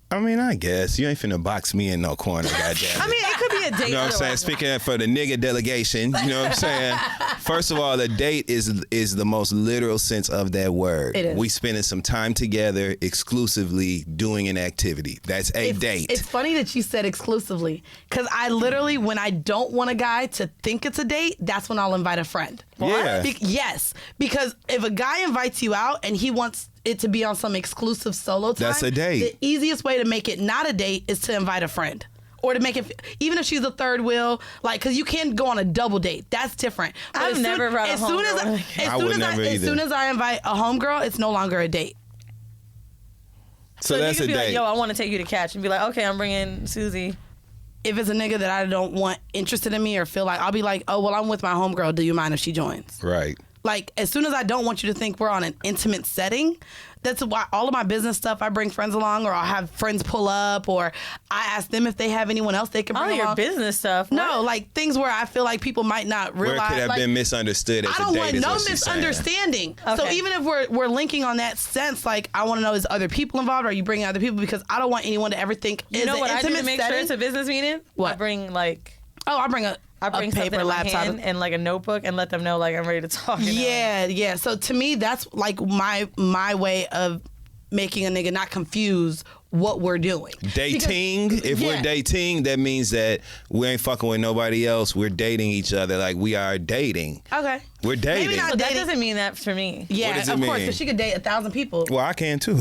I mean, I guess. You ain't finna box me in no corner, goddamn. I mean, it could be a date. You know what I'm saying? Speaking for the nigga delegation, you know what I'm saying? First of all, a date is the most literal sense of that word. It is. We spending some time together exclusively doing an activity. That's a date. It's funny that you said exclusively because I literally, when I don't want a guy to think it's a date, that's when I'll invite a friend. Yeah. Yes, because if a guy invites you out and he wants it to be on some exclusive solo time, That's a date. The easiest way to make it not a date is to invite a friend. Or to make it, even if she's a third wheel, like, because you can't go on a double date. That's different. But I've never brought a homegirl. As soon as I invite a homegirl, it's no longer a date. So that's you a could be date. like, yo, I want to take you to catch. And be like, okay, I'm bringing Susie. If it's a nigga that I don't want interested in me or feel like, I'll be like, oh, well, I'm with my homegirl. Do you mind if she joins? Right. Like, as soon as I don't want you to think we're on an intimate setting, that's why all of my business stuff, I bring friends along, or I'll have friends pull up, or I ask them if they have anyone else they can bring along. All your business stuff. No, like things where I feel like people might not realize. Where it could have been misunderstood as a date. I don't want is no what she's saying. misunderstanding. Okay. So even if we're linking on that sense, like I want to know, is other people involved, or are you bringing other people? Because I don't want anyone to ever think, You know what I do to make sure it's a business meeting? What? I bring like... Oh, I bring a something paper, in my laptop, hand and like a notebook and let them know like I'm ready to talk. Yeah. So to me, that's like my way of making a nigga not confuse what we're doing. Dating, if we're dating, that means that we ain't fucking with nobody else. We're dating each other like we are dating. Okay. We're dating. Maybe not But that dating. doesn't mean that for me. Yeah, What does it of course, mean? because she could date 1,000 people. Well, I can too.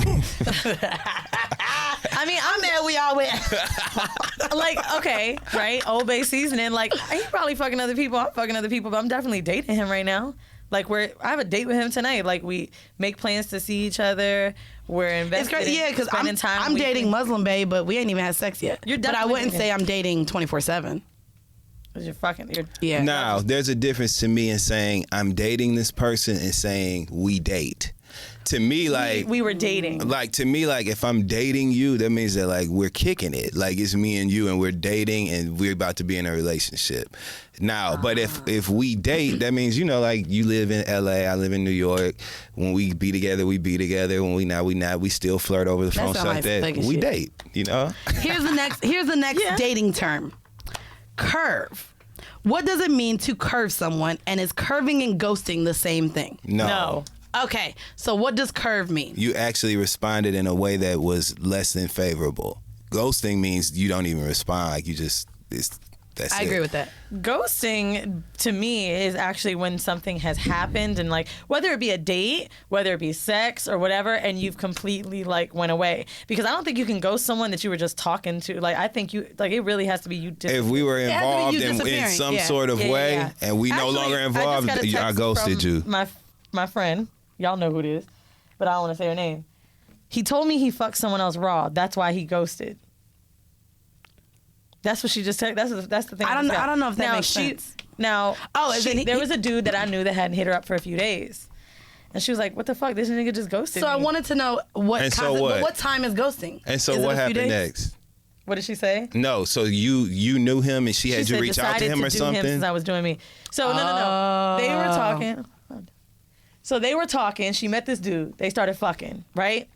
I mean, I'm there. We all with. Like, okay, right? Old Bay seasoning. Like, he probably fucking other people. I'm fucking other people, but I'm definitely dating him right now. Like, I have a date with him tonight. Like, we make plans to see each other. We're invested. It's crazy, yeah, because I'm dating Muslim babe, but we ain't even had sex yet. But I wouldn't say I'm dating 24/7. Yeah. Now, there's a difference to me in saying I'm dating this person and saying we date. To me, like we were dating. Like to me, like if I'm dating you, that means that like we're kicking it. Like it's me and you, and we're dating, and we're about to be in a relationship. Now, but if we date, that means like you live in LA, I live in New York. When we be together, we be together. When we not, we not. We still flirt over the phone, stuff like that. We date. Here's the next dating term. Curve. What does it mean to curve someone, and is curving and ghosting the same thing? No. Okay, so what does curve mean? You actually responded in a way that was less than favorable. Ghosting means you don't even respond. Like you just, that's I agree with that. Ghosting to me is actually when something has happened and like whether it be a date, whether it be sex or whatever, and you've completely like went away. Because I don't think you can ghost someone that you were just talking to. Like I think it really has to be you. If we were involved in some sort of way and we no longer involved, I ghosted you. My friend, y'all know who it is, but I don't want to say her name. He told me he fucked someone else raw. That's why he ghosted. That's what she just said. That's the thing. I don't know if that makes sense. Now, there was a dude that I knew that hadn't hit her up for a few days. And she was like, what the fuck? This nigga just ghosted me. I wanted to know what time is ghosting? And so what happened next? What did she say? No, so you knew him and she had you reach out to him or something? Him since I was doing me. So no. They were talking. So they were talking. She met this dude. They started fucking, right?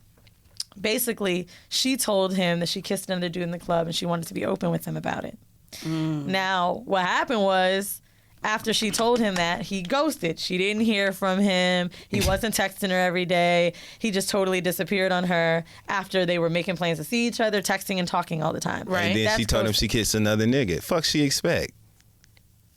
Basically, she told him that she kissed another dude in the club and she wanted to be open with him about it. Now, what happened was after she told him that, he ghosted. She didn't hear from him. He wasn't texting her every day. He just totally disappeared on her after they were making plans to see each other, texting and talking all the time. Right. And then That's she told him ghosting. she kissed another nigga. Fuck she expect?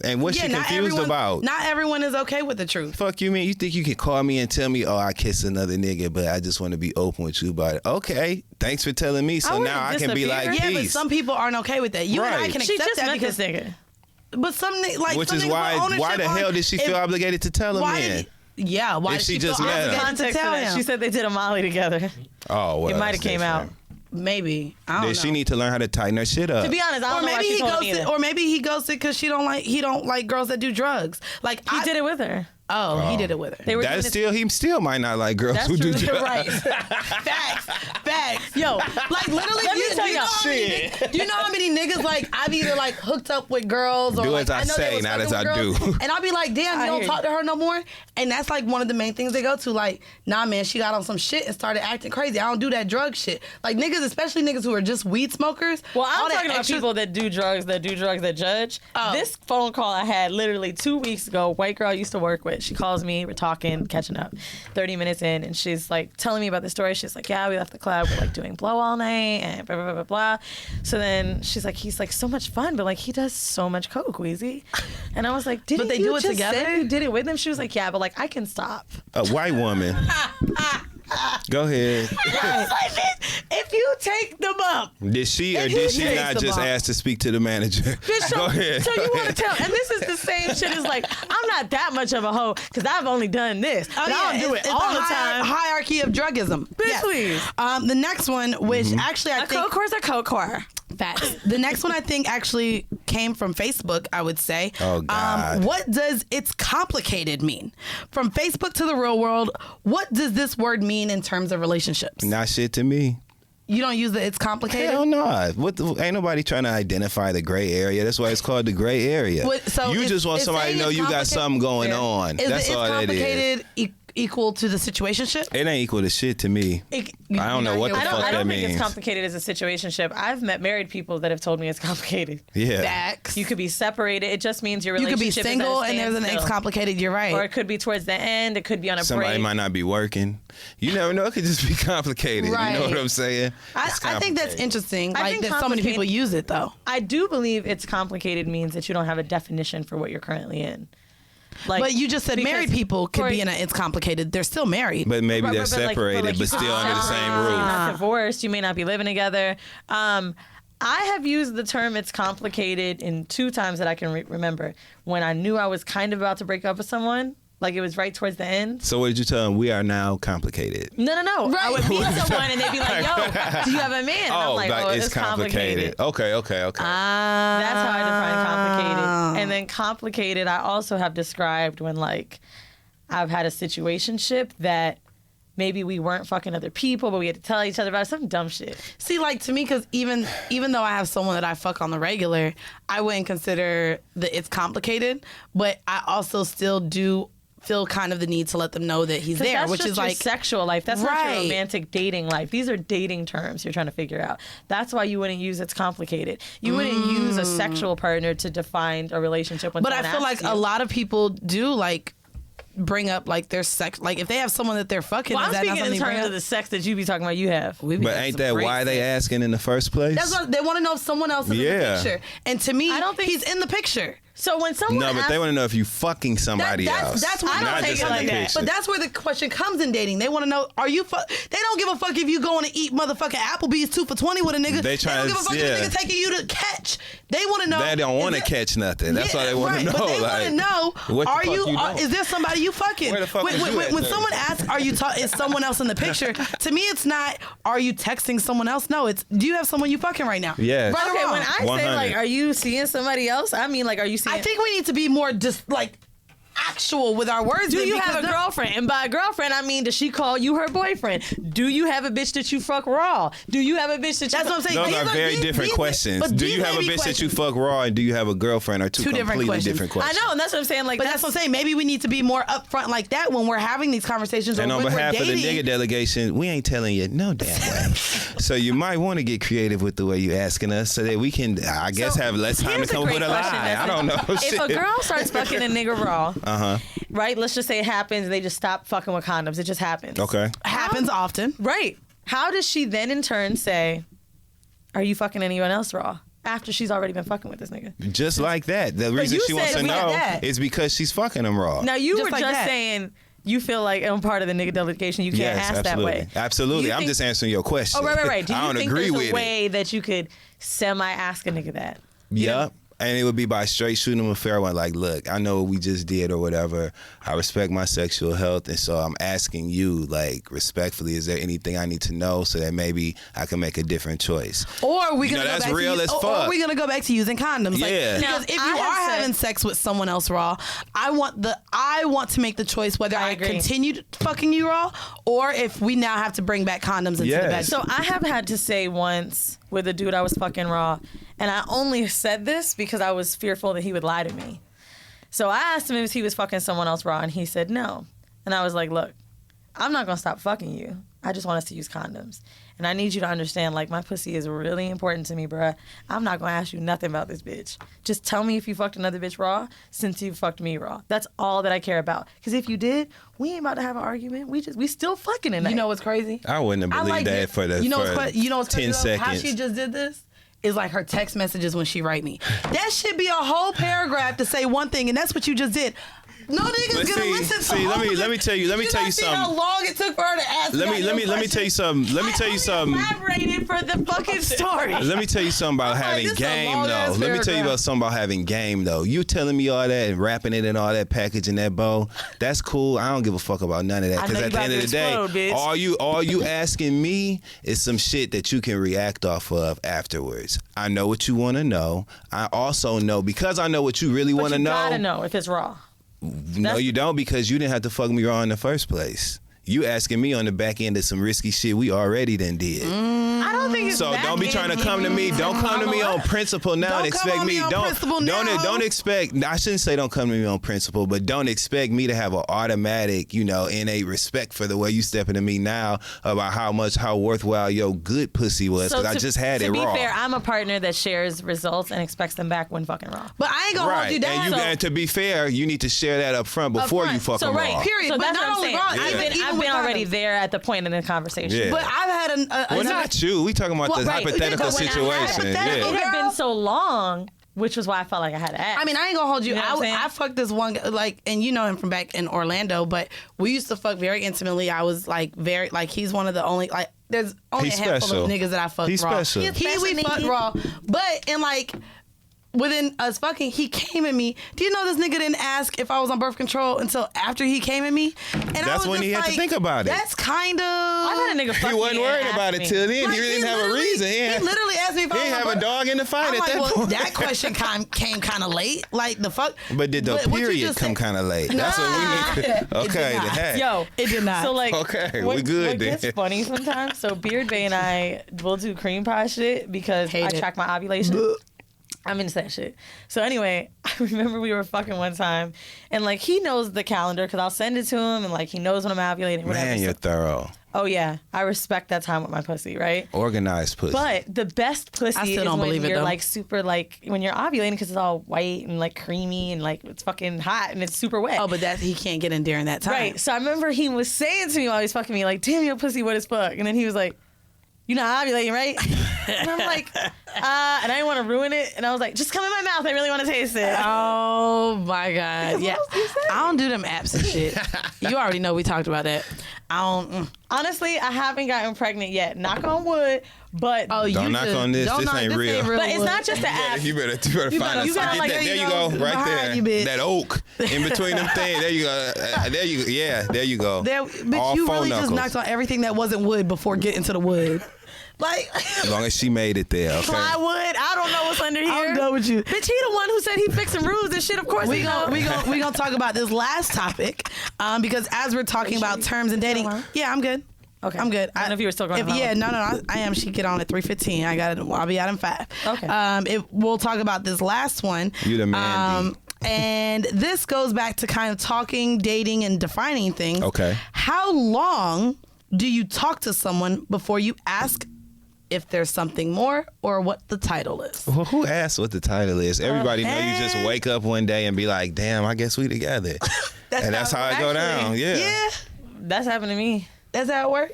And what's she confused about? Not everyone is okay with the truth. Fuck you mean? You think you can call me and tell me, oh, I kissed another nigga, but I just want to be open with you about it. Okay, thanks for telling me. So now I can be like, disappear. Yeah, but peace. some people aren't okay with that. You and I Right. can She accept just that met because this nigga. But some like Which some is niggas why put ownership the hell on- did she feel if- obligated to tell him why then? did- Yeah, why If did she she just feel met him. obligated to Context for tell that. him? She said they did a Molly together. Oh, well. It might have that's came out. different. Maybe I don't know. Then she need to learn how to tighten her shit up. To be honest, I or don't know why maybe she he told him ghosted, either. or maybe he ghosted because he don't like girls that do drugs. Like He did it with her. Oh, he did it with her. They were doing That's it- still, he still might not like girls That's who do true. drugs. Right. Facts. Yo, Like literally, Let me tell you know y'all. how many, do you know how many niggas like I've either like hooked up with girls or Do like, as I know they say, was not fucking as with I girls, do. and I'll be like, damn, I you don't hear talk you. to her no more. And that's like one of the main things they go to. Like, nah, man, she got on some shit and started acting crazy. I don't do that drug shit. Like niggas, especially niggas who are just weed smokers. Well, all I'm that talking about extra- people that do drugs, that judge. Oh. This phone call I had literally 2 weeks ago, white girl I used to work with. She calls me, we're talking, catching up. 30 minutes in, and she's like telling me about the story. She's like, yeah, we left the club, we're like doing blow all night, and blah, blah, blah, blah, blah. So then she's like, he's like so much fun, but like he does so much coke, Weezy. And I was like, didn't they you do it just together? say you did it with him? She was like, yeah, but like I can stop. A white woman. Go ahead. If you take them up, Did she or If did he she takes not the just ball. ask to speak to the manager? bitch, Go ahead. so you want to tell, and this is the same shit as like, I'm not that much of a hoe because I've only done this. Oh, But I don't do it's it all a the time. Hierarchy of drugism. Bitch, please. The next one, which actually I A think coke whore's a coke whore. facts. The next one I think actually came from Facebook, I would say. Oh, God. What does "it's complicated" mean? From Facebook to the real world, what does this word mean in terms of relationships? Not shit to me. You don't use the "it's complicated"? Hell no. Ain't nobody trying to identify the gray area. That's why it's called the gray area. So you it's- just want it's somebody to saying know it's you got complicated- something going Yeah. on. Is That's the "it's all that is. complicated" equal to the situationship? It ain't equal to shit to me. I don't know what the I fuck don't that think it's means. complicated as a situationship. I've met married people that have told me it's complicated. Yeah. Facts. You could be separated. It just means your You could relationship be single is at a and there's an "it's standstill. complicated." You're right. Or it could be towards the end. It could be on a Somebody break. might not be working. You never know. It could just be complicated. You Right. know what I'm saying? I It's think that's complicated. interesting. I Like think that so many people complicated- use it though. I do believe it's complicated means that you don't have a definition for what you're currently in. Like, But you just said because married people could for- be in a "it's complicated." They're still married. But maybe they're like- separated, like, but you still could be under the same separated, You're roof. not divorced. You may not be living together. I have used the term "it's complicated" in 2 times that I can remember. When I knew I was kind of about to break up with someone, like it was right towards the end. So what did you tell them? We are now complicated. No. I would meet someone and they'd be like, "Yo, do you have a man?" And I'm like, "Oh, it's complicated." Okay. That's how I define complicated. And then complicated, I also have described when like I've had a situationship that maybe we weren't fucking other people, but we had to tell each other about some dumb shit. See, like to me, because even though I have someone that I fuck on the regular, I wouldn't consider that it's complicated. But I also still do feel kind of the need to let them know that he's there, That's which just is your like sexual life. That's not Right. your romantic dating life. These are dating terms you're trying to figure out. That's why you wouldn't use "it's complicated." You wouldn't use a sexual partner to define a relationship. When But I someone feel like asks a you. lot of people do like bring up like their sex. Like if they have someone that they're fucking, Well, is I'm that not speaking in something you bring terms up? of the sex that you be talking about. You have. We be But having ain't some that great why they sex. asking in the first place? That's what they want to know if someone else is in Yeah. the picture. And to me, I don't think- he's in the picture. So when someone No, but asks, they want to know if you fucking somebody else. That's where I don't not take just it in the like that. picture. But that's where the question comes in dating. They want to know: are you? They don't give a fuck if you going to eat motherfucking Applebee's 2 for $20 with a nigga. They don't tryna- give a fuck yeah. if the nigga taking you to catch. They want to know. They don't want to is it- catch nothing. That's why they want right, to know. But they want like, to know: what the are fuck you? doing? Is there somebody you fucking? Where the fuck was you at when then? someone asks, "Are you? Is someone else in the picture?" To me, it's not. Are you texting someone else? No, it's. Do you have someone you fucking right now? Yes. Right or okay, wrong? when I say 100. like, are you seeing somebody else? I mean, like, are you seeing? I think we need to be more just like. I factual with our words. Do you have a girlfriend? And by girlfriend, I mean, does she call you her boyfriend? Do you have a bitch that you fuck raw? Do you have a bitch that you That's what I'm saying. Those are very different questions. Do you have a bitch that you fuck raw, and do you have a girlfriend, or two completely different questions? I know, and that's what I'm saying. Like, but that's what I'm saying. Maybe we need to be more upfront like that when we're having these conversations. And or on when behalf we're of the dating. nigga delegation, we ain't telling you no damn way. So you might want to get creative with the way you're asking us, so that we can, I guess, have less time to come up with a lie. I don't know. If a girl starts fucking a nigga raw, right? Let's just say it happens. They just stop fucking with condoms. It just happens. Okay. Happens often. Right. How does she then in turn say, "Are you fucking anyone else raw?" After she's already been fucking with this nigga. Just like that. The reason she wants to know is because she's fucking him raw. Now you were just saying you feel like I'm part of the nigga delegation. You can't ask that way. Absolutely. I'm just answering your question. Oh, right. Do you I don't think agree there's with a way that you could semi-ask a nigga that? Yep. And it would be by straight shooting him a fair one. Like, look, I know what we just did or whatever. I respect my sexual health. And so I'm asking you, like, respectfully, is there anything I need to know so that maybe I can make a different choice? Or are we going to go that's back real to as fuck. Or are we going to go back to using condoms? Yeah. Like, because if you are having sex with someone else raw, I want to make the choice whether I continue fucking you raw or if we now have to bring back condoms into the bed. So I have had to say once with a dude I was fucking raw, and I only said this because I was fearful that he would lie to me. So I asked him if he was fucking someone else raw, and he said no. And I was like, look, I'm not gonna stop fucking you. I just want us to use condoms. And I need you to understand, like, my pussy is really important to me, bruh. I'm not gonna ask you nothing about this bitch. Just tell me if you fucked another bitch raw since you fucked me raw. That's all that I care about. Because if you did, we ain't about to have an argument. We still fucking tonight. You know what's crazy? I wouldn't have believed that for the what's 10 seconds. How she just did this is like her text messages when she write me. That should be a whole paragraph to say one thing, and that's what you just did. No niggas gonna listen to see, let me tell you something. How long it took for her to ask Let me tell you something. Let me tell you something. Elaborated for the fucking story. Let me tell you something about having game though. Let me tell you about something about having game though. You telling me all that and wrapping it in all that packaging that bow. That's cool. I don't give a fuck about none of that. Because at the end of the day, all you asking me is some shit that you can react off of afterwards. I know what you want to know. I also know because I know what you really want to know. You gotta know if it's raw. No, you don't, because you didn't have to fuck me raw in the first place. You asking me on the back end of some risky shit we already done did. I don't think it's so. Don't be trying to come to me. Don't come to me on principle now and expect me. Don't expect. I shouldn't say don't come to me on principle, but don't expect me to have an automatic, innate respect for the way you stepping to me now about how worthwhile your good pussy was. Because I just had it raw. To be fair, I'm a partner that shares results and expects them back when fucking raw. But I ain't gonna hold you down. And to be fair, you need to share that up front before you fuck them raw. Period. So but that's not what I'm saying. I've been already there at the point in the conversation. Yeah. But I've had well, not you. We talking about the hypothetical situation. It had been so long, which was why I felt like I had to ask. I mean, I ain't gonna hold you. You know I fucked this one, and you know him from back in Orlando, but we used to fuck very intimately. I was he's one of the only, there's only a handful of niggas that I fucked raw. He's special. We fucked raw. But within us fucking, he came at me. Do you know this nigga didn't ask if I was on birth control until after he came at me? And that's when he had to think about it. That's kind of. I've had a nigga fuck He wasn't worried about it till then. He didn't have a reason. He literally asked me if I was on birth control. He didn't have a dog in the fight at that point. That question came kind of late. Like the fuck. But did the period come kind of late? That's what we need. Okay. Yo, it did not. So okay, we good then. What gets funny sometimes? So Beard Bay and I will do cream pie shit because I track my ovulation. I'm into that shit. So anyway, I remember we were fucking one time, and he knows the calendar because I'll send it to him, and he knows when I'm ovulating. Whatever. Man, you're thorough. Oh yeah, I respect that time with my pussy, right? Organized pussy. But the best pussy is when you're super when you're ovulating because it's all white and creamy and it's fucking hot and it's super wet. Oh, but he can't get in during that time. Right. So I remember he was saying to me while he was fucking me, damn, your pussy wet as fuck, and then he was like, "You're not ovulating, right?" And I'm like, and I didn't want to ruin it. And I was like, just come in my mouth. I really want to taste it. Oh, my God. Yeah. I don't do them apps and shit. You already know we talked about that. I don't. Honestly, I haven't gotten pregnant yet. Knock on wood. But don't knock on this. This ain't real. But it's not just the app. You better find us. There you go. Right there. That oak in between them things. There you go. There you go. Yeah, there you go. But you really just knocked on everything that wasn't wood before getting to the wood. Like, As long as she made it there, okay? Plywood. I don't know what's under here. I'm done with you. Bitch, he the one who said he fixing roofs and shit. Of course We gonna talk about this last topic, because as we're talking about terms and dating, yeah, I'm good. Okay. I'm good. I don't know if you were still going. Yeah, no, I am. She get on at 3:15. I'll be out in 5. Okay. We'll talk about this last one. You the Mandii. And this goes back to kind of talking, dating, and defining things. Okay. How long do you talk to someone before you ask if there's something more or what the title is? Well, who asked what the title is? Everybody know you just wake up one day and be like, damn, I guess we together. That's how it go down. Yeah. Yeah. That's happened to me. That's how it works?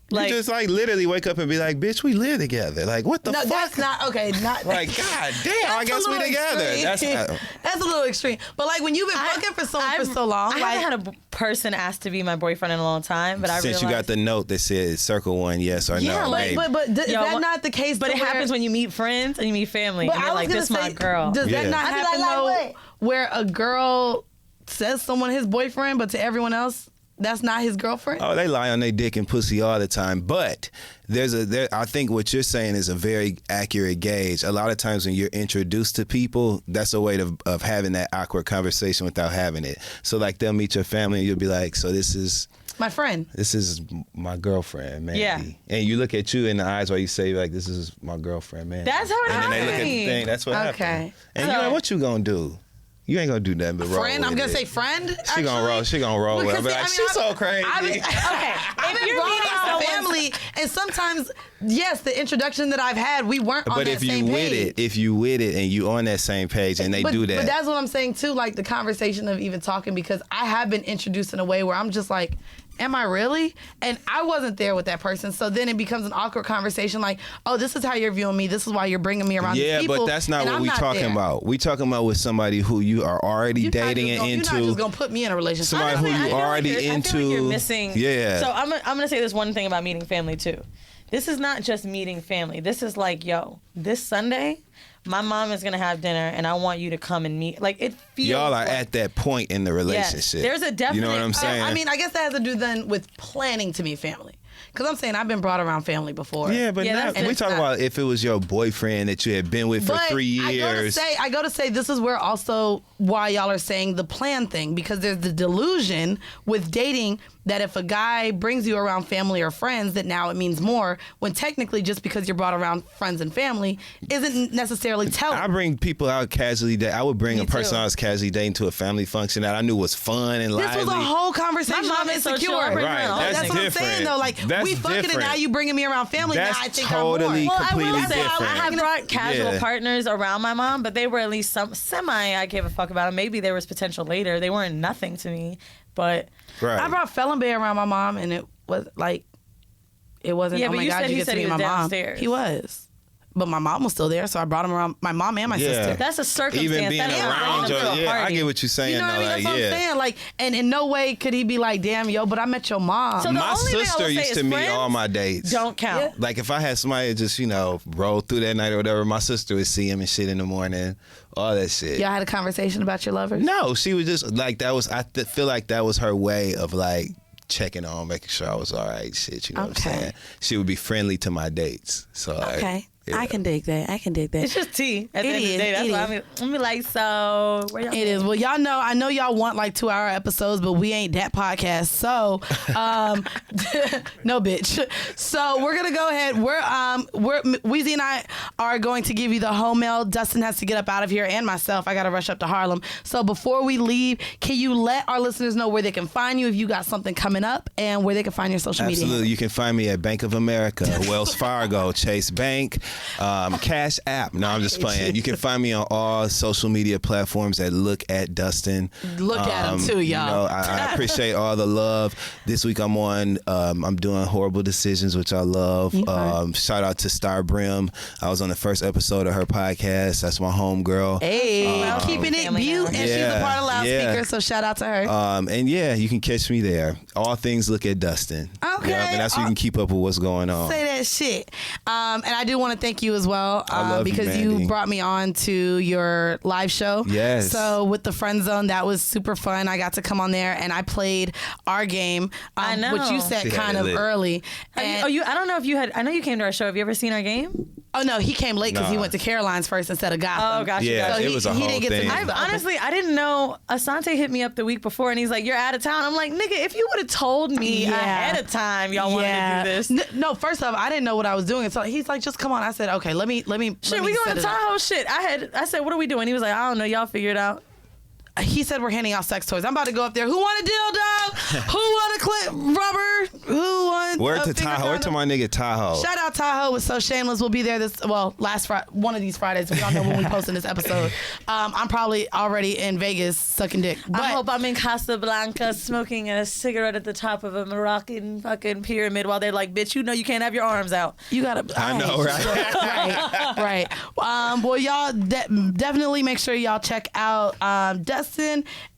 You just like literally wake up and be like, bitch, we live together. Like, what the No, fuck? that's not okay. Not Like, god damn, I guess we together. That's a little extreme. But like when you've been fucking for someone for so long, I like, haven't had a person ask to be my boyfriend in a long time, but I Since realized, you got the note that said circle one, yes or yeah, no. like, maybe. but is Yo, that not the case? But it where- happens when you meet friends and you meet family. But And I you're was like, gonna this say, my girl. Does Yeah. that not I'd be happen like, though, what? where a girl says someone his boyfriend, but to everyone else, that's not his girlfriend? Oh, they lie on their dick and pussy all the time. But I think what you're saying is a very accurate gauge. A lot of times when you're introduced to people, that's a way of having that awkward conversation without having it. So like they'll meet your family and you'll be like, so this is My friend. my girlfriend, Mandii. Yeah. And you look at you in the eyes while you say like, this is my girlfriend, Mandii. That's how it And then they look at the happens. thing. That's what Okay. happened. And So- you like, what you gonna do? You ain't gonna do nothing but roll Friend? I'm with gonna it. say friend. She gonna roll. She gonna roll with it. I'll be like, she's so crazy. I've Okay, if you're brought meeting around someone, family, and sometimes, yes, the introduction that I've had, we weren't on But that if you same page. if you with it and you on that same page and they do that. But that's what I'm saying too, like the conversation of even talking, because I have been introduced in a way where I'm just like, am I really? And I wasn't there with that person. So then it becomes an awkward conversation like, oh, this is how you're viewing me. This is why you're bringing me around Yeah, these people. but that's not and what I'm we not talking there. about. We talking about with somebody who you are already You're not dating just and You're not just into. going to put me in a relationship. Somebody who Honestly, I you feel like already I feel into. like you're missing. Yeah. So I'm gonna say this one thing about meeting family too. This is not just meeting family. This is like, yo, this Sunday, my mom is gonna have dinner, and I want you to come and meet. Like it feels. Y'all are like, at that point in the relationship. There's a definite. You know what I'm saying? I mean, I guess that has to do then with planning to meet family. Because I'm saying I've been brought around family before. yeah, but Yeah, not, that's- we it's talking not- about if it was your boyfriend that you had been with for But 3 years. I go to say this is where also why y'all are saying the plan thing, because there's the delusion with dating that if a guy brings you around family or friends that now it means more, when technically just because you're brought around friends and family isn't necessarily telling. I bring people out casually. I would bring Me a person too. I was casually dating to a family function that I knew was fun and This lively. was a whole conversation My mom on is so Insecure. chill. I bring her Right, along. that's That's what I'm different. saying though. Like That's we fucking different. and now you bringing me around family. That's now I think totally I'm more. Well, I completely will say different. I have brought casual Yeah. partners around my mom, but they were at least some semi. I gave a fuck about them. Maybe there was potential later. They weren't nothing to me, but Right. I brought Felon Bay around my mom, and it was like, it wasn't. Yeah, oh but my you God, said you he get said to he meet was my mom. downstairs. He was, but my mom was still there, so I brought him around. My mom and my Yeah. sister. that's a circumstance. Even being that ain't around wrong your, to a yeah, I party. get what you're saying. You know what I though, mean? That's like, what yeah. I'm saying. Like, and in no way could he be like, "Damn, yo," but I met your mom. So the My only thing I sister will say used is to meet friends all my dates. Don't count. Yeah. Like if I had somebody that just, roll through that night or whatever, my sister would see him and shit in the morning, all that shit. Y'all had a conversation about your lovers. No, she was just like that was. Feel like that was her way of like checking on, making sure I was all right. Shit, you know what I'm Okay. saying? She would be friendly to my dates. So Okay, yeah. I can dig that. I can dig that. It's just tea. At the It end of the is, day, that's it why is. I'm be like, so where y'all It is. Well, y'all know, I know y'all want like 2-hour episodes, but we ain't that podcast. So, no bitch. So we're going to go ahead. Weezy and I are going to give you the home mail. Dustin has to get up out of here, and myself. I got to rush up to Harlem. So before we leave, can you let our listeners know where they can find you if you got something coming up, and where they can find your social media? Absolutely. You can find me at Bank of America, Wells Fargo, Chase Bank, Cash App. No, I'm just playing. You can find me on all social media platforms at Look at Dustin. Look at him too, y'all. I appreciate all the love. This week I'm on, I'm doing Whoreible Decisions, which I love. Shout out to Star Brim. I was on the first episode of her podcast. That's my homegirl. Hey, keeping it Bute, and she's a part of Loudspeaker, so shout out to her. And yeah, you can catch me there. All things Look at Dustin. Okay. Yeah, and that's so you can keep up with what's going on. Say that shit. And I do want to thank you as well I love because you, Mandii. you brought me on to your live show. Yes. So with the Friend Zone, that was super fun. I got to come on there and I played our game, I know. which you said She had kind it of lit. early. I don't know if you had. I know you came to our show. Have you ever seen our game? Oh no, he came late because he Nah. went to Caroline's first instead of Gotham. Oh, gotcha. Yeah, So it was a whole didn't get to thing. meet the- Honestly, I didn't know. Asante hit me up the week before, and he's like, "You're out of town." I'm like, "Nigga, if you would have told me Yeah. ahead of time, y'all wanted to do this." No, first off, I didn't know what I was doing. So he's like, just come on. I said, okay, let me. Shit, let me we set going to it up. Tahoe. Shit, I said, "What are we doing?" He was like, "I don't know. Y'all figure it out." He said we're handing out sex toys. I'm about to go up there. Who want a dildo? Who want a clip rubber? Who want Word a to finger Tahoe. Word to condom? my nigga Tahoe. Shout out Tahoe with So Shameless. We'll be there last Friday, one of these Fridays. We don't know when we posting this episode. I'm probably already in Vegas sucking dick. But I hope I'm in Casablanca smoking a cigarette at the top of a Moroccan fucking pyramid while they're like, "Bitch, you know you can't have your arms out." you gotta. I know, right? right. Well, y'all definitely make sure y'all check out Dustin,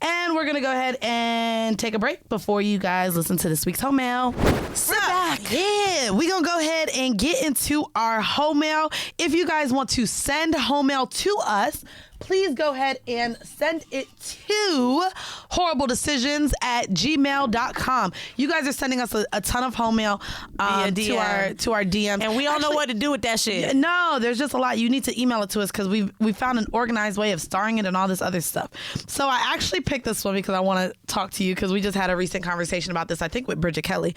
and we're gonna go ahead and take a break before you guys listen to this week's home mail. So, yeah, we're gonna go ahead and get into our home mail. If you guys want to send home mail to us, please go ahead and send it to whoreibledecisions@gmail.com. You guys are sending us a ton of home mail Via to DM. our DMs. And we don't know what to do with that shit. No, there's just a lot. You need to email it to us because we found an organized way of starring it and all this other stuff. So I actually picked this one because I want to talk to you because we just had a recent conversation about this, I think with Bridget Kelly.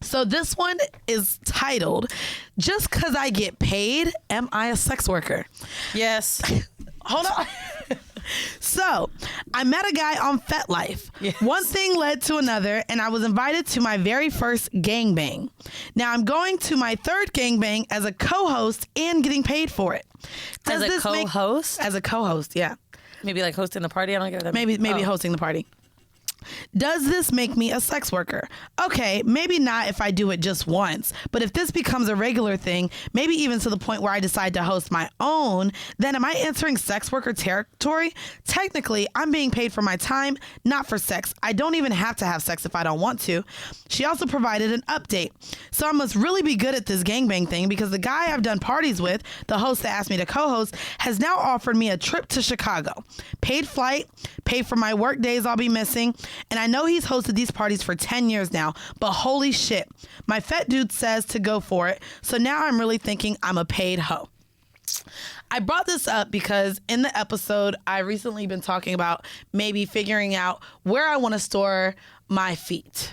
So this one is titled, "Just 'Cause I Get Paid, Am I a Sex Worker?" Yes. Hold on. So, I met a guy on FetLife. Yes. One thing led to another, and I was invited to my very first gangbang. Now, I'm going to my third gangbang as a co-host and getting paid for it. As a co-host? As a co-host, yeah. Maybe like hosting the party. I don't get what that means. Maybe Oh. hosting the party. Does this make me a sex worker? Okay, maybe not if I do it just once, but if this becomes a regular thing, maybe even to the point where I decide to host my own, then am I entering sex worker territory? Technically, I'm being paid for my time, not for sex. I don't even have to have sex if I don't want to. She also provided an update. So I must really be good at this gangbang thing because the guy I've done parties with, the host that asked me to co-host, has now offered me a trip to Chicago. Paid flight, paid for my work days I'll be missing. And I know he's hosted these parties for 10 years now, but holy shit, my fat dude says to go for it. So now I'm really thinking I'm a paid hoe. I brought this up because in the episode, I recently been talking about maybe figuring out where I want to store my feet.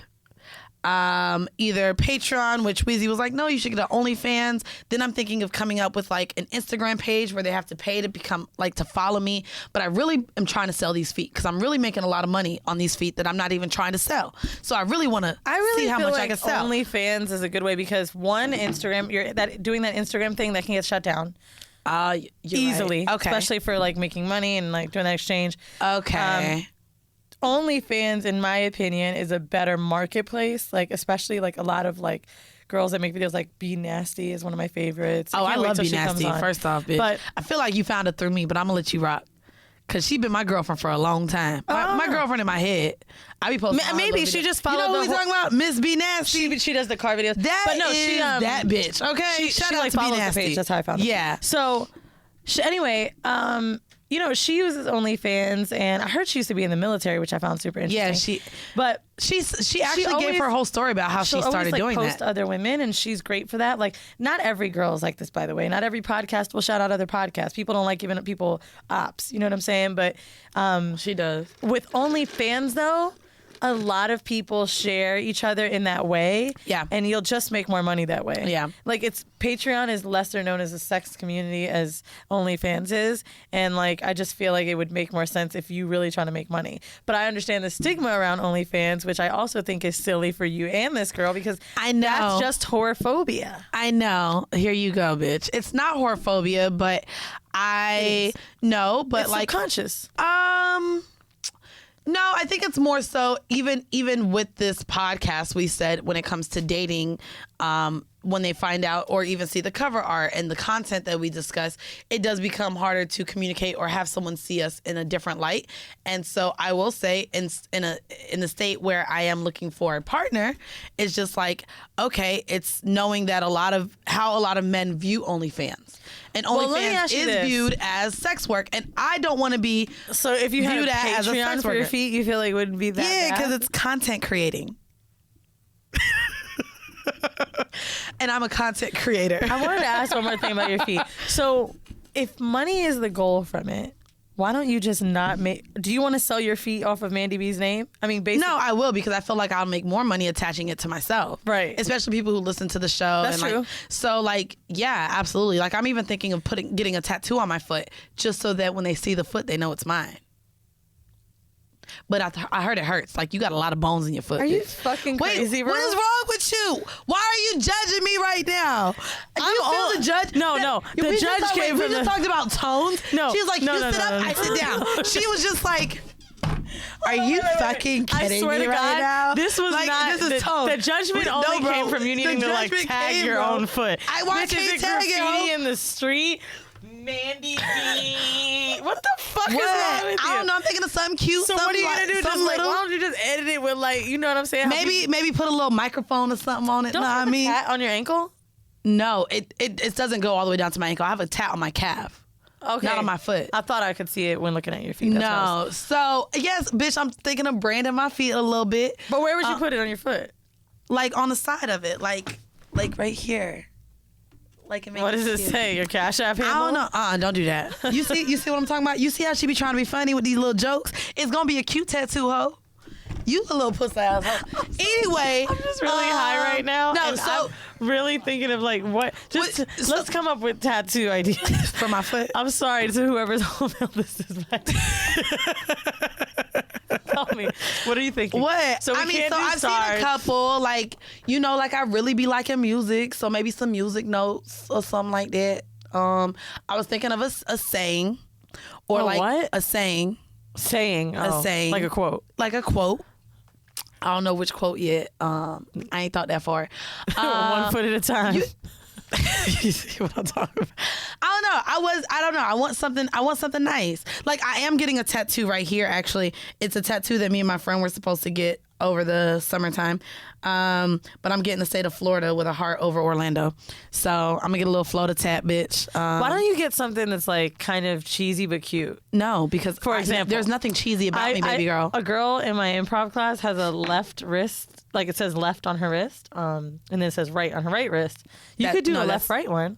Either Patreon, which Weezy was like, no, you should get an OnlyFans. Then I'm thinking of coming up with like an Instagram page where they have to pay to become like to follow me. But I really am trying to sell these feet because I'm really making a lot of money on these feet that I'm not even trying to sell. So I really want to see how feel much like I can sell. OnlyFans is a good way because one, Instagram, doing that Instagram thing that can get shut down You're easily, right. Okay. especially for like making money and like doing that exchange. Okay. OnlyFans, in my opinion, is a better marketplace. Like especially like a lot of like girls that make videos like Be Nasty is one of my favorites. I can't wait love till Be she comes Nasty. on. First off, bitch. But I feel like you found it through me, but I'm gonna let you rock. Cause she been my girlfriend for a long time. My girlfriend in my head. I be posting. all her maybe little she videos. just You know followed what we the talking about? Miss Be Nasty. she does the car videos. That but no, is she that bitch. Okay, shout she out like to Be follows the Nasty. page. That's how I found it. Yeah. So, anyway, you know, she uses OnlyFans, and I heard she used to be in the military, which I found super interesting. Yeah, But she actually gave always- her whole story about how she she'll started always, doing post that. other women, and she's great for that. Like, not every girl is like this, by the way. Not every podcast will shout out other podcasts. People don't like giving people ops. You know what I'm saying? But She does. with OnlyFans, though, a lot of people share each other in that way. Yeah. And you'll just make more money that way. Yeah. Like Patreon is lesser known as a sex community as OnlyFans is. And like, I just feel like it would make more sense if you really trying to make money. But I understand the stigma around OnlyFans, which I also think is silly for you and this girl because I know. that's just whorephobia. I know. Here you go, bitch. It's not whorephobia, but I know. But It's like, subconscious. No, I think it's more so even with this podcast we said when it comes to dating, when they find out or even see the cover art and the content that we discuss, it does become harder to communicate or have someone see us in a different light. And so I will say in the state where I am looking for a partner, it's just like, okay, it's knowing that a lot of men view OnlyFans. And OnlyFans is viewed as sex work, and I don't want to be so if you viewed had a as a Patreon sex for worker. your feet, you feel like it wouldn't be that Yeah, bad? because it's content creating. And I'm a content creator. I wanted to ask one more thing about your feet. So if money is the goal from it, why don't you just not make... Do you want to sell your feet off of Mandii B's name? I mean, basically... No, I will, because I feel like I'll make more money attaching it to myself. Right. Especially people who listen to the show. That's and true. Like, so, like, yeah, absolutely. Like, I'm even thinking of getting a tattoo on my foot just so that when they see the foot, they know it's mine. But I heard it hurts. Like, you got a lot of bones in your foot. Are you bitch. fucking crazy, Wait, bro? what is wrong with you? Why are you judging me right now? You feel the judge? No. The judge came We from just talked about tones. No. She was like, No, you no, sit no, up, no, I no. sit down. She was just like... Are you Wait. fucking kidding I swear me to right God, now? this was like, not this is tone. the judgment No, only bro. came from you needing The to like judgment tag came, your bro. own foot. Why Bitch, can't is it tag it, graffiti ho? in the street? Mandii B. What the fuck is What? wrong with you? I don't know. I'm thinking of something cute. So what are you gonna do? Just something like, little? why don't you just edit it with like, you know what I'm saying? How Maybe put a little microphone or something on it. Don't Know you what have I mean? a tat on your ankle? No, it doesn't go all the way down to my ankle. I have a tat on my calf. Okay. Not on my foot. I thought I could see it when looking at your feet. That's what I was- No. So, yes, bitch, I'm thinking of branding my feet a little bit. But where would you put it on your foot? Like on the side of it. Like right here. Like it makes What does it cute. say? Your Cash App handle? I don't know. Don't do that. You see what I'm talking about? You see how she be trying to be funny with these little jokes? It's gonna be a cute tattoo, ho. You a little pussy ass hoe. Anyway, I'm just really high right now. No, and so I'm really thinking of like what. Just let's come up with tattoo ideas for my foot. I'm sorry to whoever's home this is. Tell me, what are you thinking? What? So we I mean, can't so do I've stars. seen a couple, like, you know, like I really be liking music, so maybe some music notes or something like that. I was thinking of a saying, or A like what? a saying, saying, like a quote. like a quote. I don't know which quote yet. I ain't thought that far. 1 foot at a time. You see what I'm talking about? I don't know. I want something nice. Like, I am getting a tattoo right here, actually. It's a tattoo that me and my friend were supposed to get over the summertime. But I'm getting the state of Florida with a heart over Orlando. So I'm gonna get a little Florida tat, bitch. Why don't you get something that's like kind of cheesy but cute? No, because For example, there's nothing cheesy about me, baby girl. A girl in my improv class has a left wrist, like it says left on her wrist, and then it says right on her right wrist. You could do a left-right one.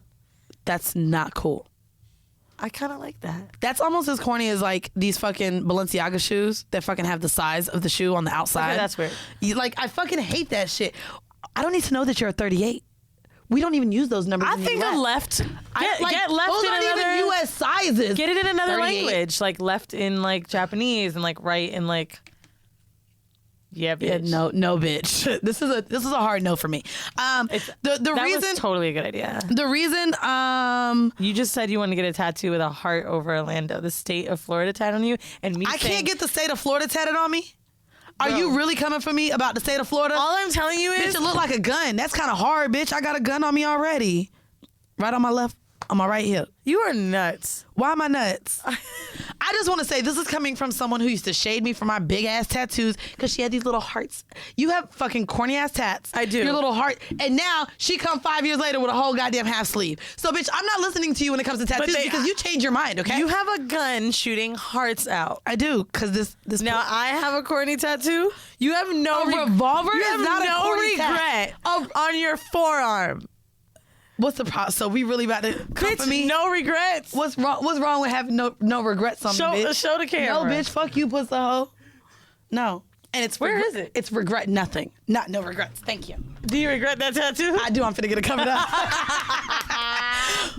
That's not cool. I kind of like that. That's almost as corny as like these fucking Balenciaga shoes that fucking have the size of the shoe on the outside. Okay, that's weird. I fucking hate that shit. I don't need to know that you're a 38. We don't even use those numbers. I in the think US. a left. Get left those in aren't another. even US sizes. Get it in another 38. language, like left in like Japanese and like right in like. Yeah, bitch. Yeah, no, bitch. This is a hard no for me. The reason was totally a good idea. The reason You just said you want to get a tattoo with a heart over Orlando, the state of Florida tat on you, and me. I can't get the state of Florida tatted on me. Are you really coming for me about the state of Florida? All I'm telling you Bitch, is, it look like a gun. That's kind of hard, bitch. I got a gun on me already. Right on my left, on my right hip. you are nuts. Why am I nuts? I just want to say this is coming from someone who used to shade me for my big ass tattoos because she had these little hearts. You have fucking corny ass tats. I do. Your little heart. And now she come 5 years later with a whole goddamn half sleeve. So bitch, I'm not listening to you when it comes to tattoos because you change your mind, okay? You have a gun shooting hearts out. I do, because this Now I have a corny tattoo. You have no A revolver You is have not a no corny regret tat. on your forearm. What's the problem? So we really about to come for Bitch, me? no regrets. What's wrong with having no regrets on me, bitch? Show the camera. No, bitch, fuck you, pussy hoe. No. And it's Where is it? It's regret nothing. No regrets. Thank you. Do you regret that tattoo? I do. I'm finna get it covered up.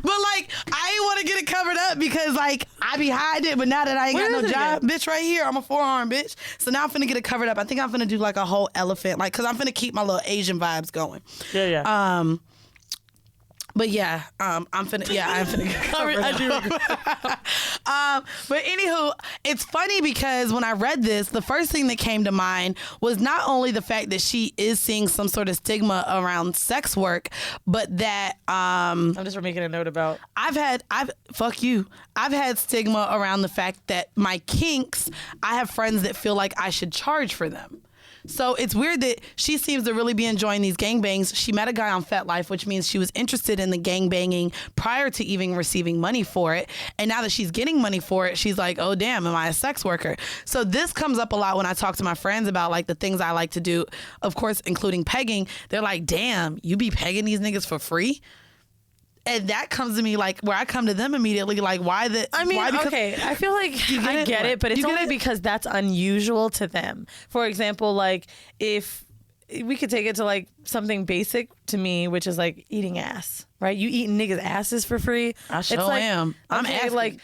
But like, I ain't want to get it covered up because like I be hiding it. But now that I ain't Where got is no it job, again? bitch, right here, I'm a forearm, bitch. So now I'm finna get it covered up. I think I'm finna do like a whole elephant, like, cause I'm finna keep my little Asian vibes going. Yeah. But yeah, I'm finna cover it. I do. But anywho, it's funny because when I read this, the first thing that came to mind was not only the fact that she is seeing some sort of stigma around sex work, but that I'm just making a note about. I've had stigma around the fact that my kinks, I have friends that feel like I should charge for them. So it's weird that she seems to really be enjoying these gangbangs. She met a guy on FetLife, which means she was interested in the gangbanging prior to even receiving money for it. And now that she's getting money for it, she's like, oh, damn, am I a sex worker? So this comes up a lot when I talk to my friends about like the things I like to do, of course, including pegging. They're like, damn, you be pegging these niggas for free? And that comes to me like where I come to them immediately like why okay, I feel like I get it, but it's only because that's unusual to them. For example, like if we could take it to like something basic to me, which is like eating ass, right? You eating niggas' asses for free. I sure am. I'm asking. Like,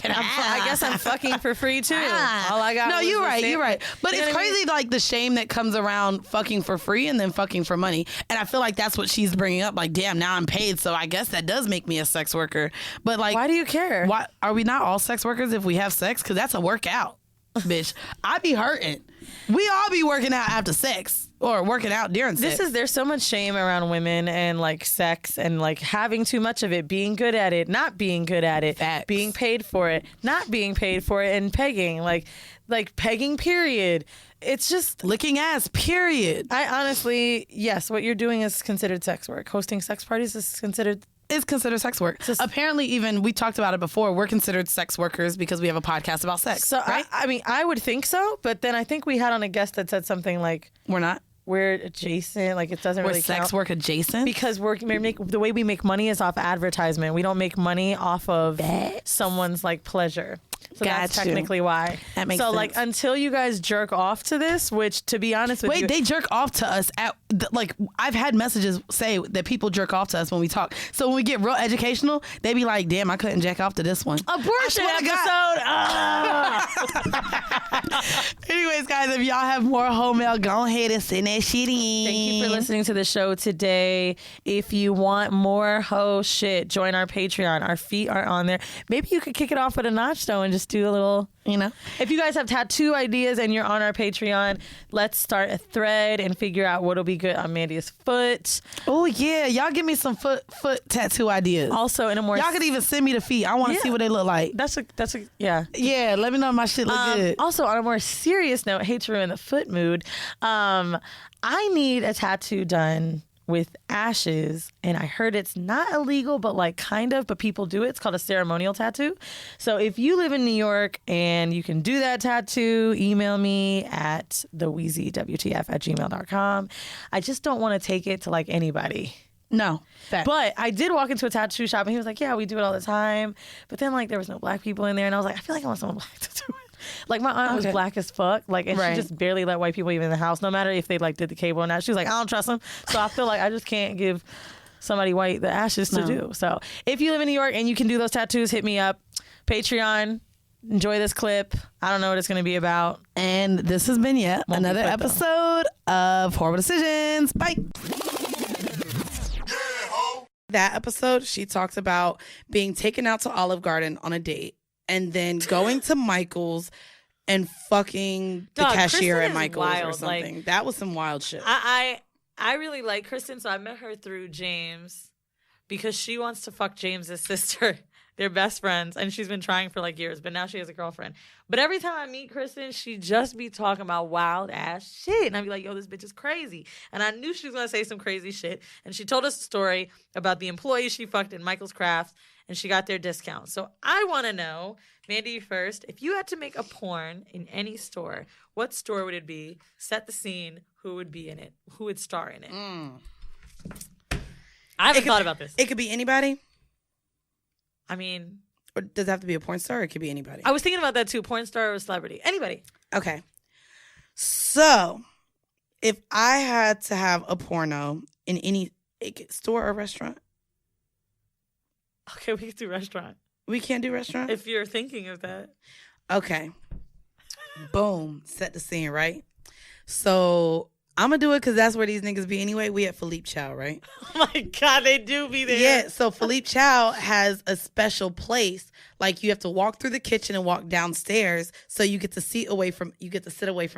I guess I'm fucking for free too. All I got. No, you're right. But it's crazy, like the shame that comes around fucking for free and then fucking for money. And I feel like that's what she's bringing up. Like, damn, now I'm paid, so I guess that does make me a sex worker. But like, why do you care? Why are we not all sex workers if we have sex? Because that's a workout, bitch. I be hurting. We all be working out after sex. Or working out during sex. There's so much shame around women and like sex and like having too much of it, being good at it, not being good at it, Facts. Being paid for it, not being paid for it, and pegging, like pegging, period. It's just licking ass, period. I honestly, yes, what you're doing is considered sex work. Hosting sex parties is considered sex work. Apparently, even we talked about it before. We're considered sex workers because we have a podcast about sex. So right? I mean, I would think so, but then I think we had on a guest that said something like, we're not. We're adjacent, like it doesn't really count. Sex work adjacent? Because the way we make money is off advertisement. We don't make money off of someone's like pleasure. So that's technically why. That makes sense. So like until you guys jerk off to this, which to be honest with you. Wait, they jerk off to us at like I've had messages say that people jerk off to us when we talk. So when we get real educational, they be like, damn, I couldn't jack off to this one. Abortion episode. Anyways, guys, if y'all have more home mail, go ahead and send that shit in. Thank you for listening to the show today. If you want more ho shit, join our Patreon. Our feet are on there. Maybe you could kick it off with a notch though and just do a little, you know. If you guys have tattoo ideas and you're on our Patreon, let's start a thread and figure out what'll be good on Mandi's foot. Oh yeah, y'all give me some foot tattoo ideas. Also, in a more y'all could even send me the feet. I want to see what they look like. That's a yeah. Yeah, let me know if my shit look good. Also, on a more serious note, hate to ruin the foot mood. I need a tattoo done with ashes, and I heard it's not illegal, but like kind of, but people do it. It's called a ceremonial tattoo. So if you live in New York and you can do that tattoo, email me at theweezywtf@gmail.com. I just don't want to take it to like anybody. No. Fact. But I did walk into a tattoo shop and he was like, yeah, we do it all the time. But then like there was no black people in there and I was like, I feel like I want someone black to do it. Like my aunt was black as fuck, like, and she just barely let white people even in the house, no matter if they like did the cable or not. She was like, I don't trust them, so I feel like I just can't give somebody white the ashes to do. So if you live in New York and you can do those tattoos, hit me up. Patreon. Enjoy this clip. I don't know what it's going to be about. And this has been yet another episode of Whoreible Decisions. Bye. That episode, she talks about being taken out to Olive Garden on a date. And then going to Michael's and fucking the cashier at Michael's or something. Like, that was some wild shit. I really like Kristen, so I met her through James because she wants to fuck James's sister. They're best friends, and she's been trying for like years, but now she has a girlfriend. But every time I meet Kristen, she just be talking about wild ass shit. And I'd be like, yo, this bitch is crazy. And I knew she was going to say some crazy shit. And she told us a story about the employee she fucked in Michael's Crafts, and she got their discount. So I want to know, Mandii first, if you had to make a porn in any store, what store would it be? Set the scene. Who would be in it? Who would star in it? I haven't thought about this. It could be anybody? I mean... Or does it have to be a porn star or it could be anybody? I was thinking about that too. Porn star or celebrity. Anybody. Okay. So, if I had to have a porno in any store or restaurant... Okay, we can do restaurant. We can't do restaurant? If you're thinking of that. Okay. Boom. Set the scene, right? So I'm gonna do it because that's where these niggas be anyway. We at Philippe Chow, right? Oh my God, they do be there. Yeah, so Philippe Chow has a special place. Like you have to walk through the kitchen and walk downstairs, so you get to sit away from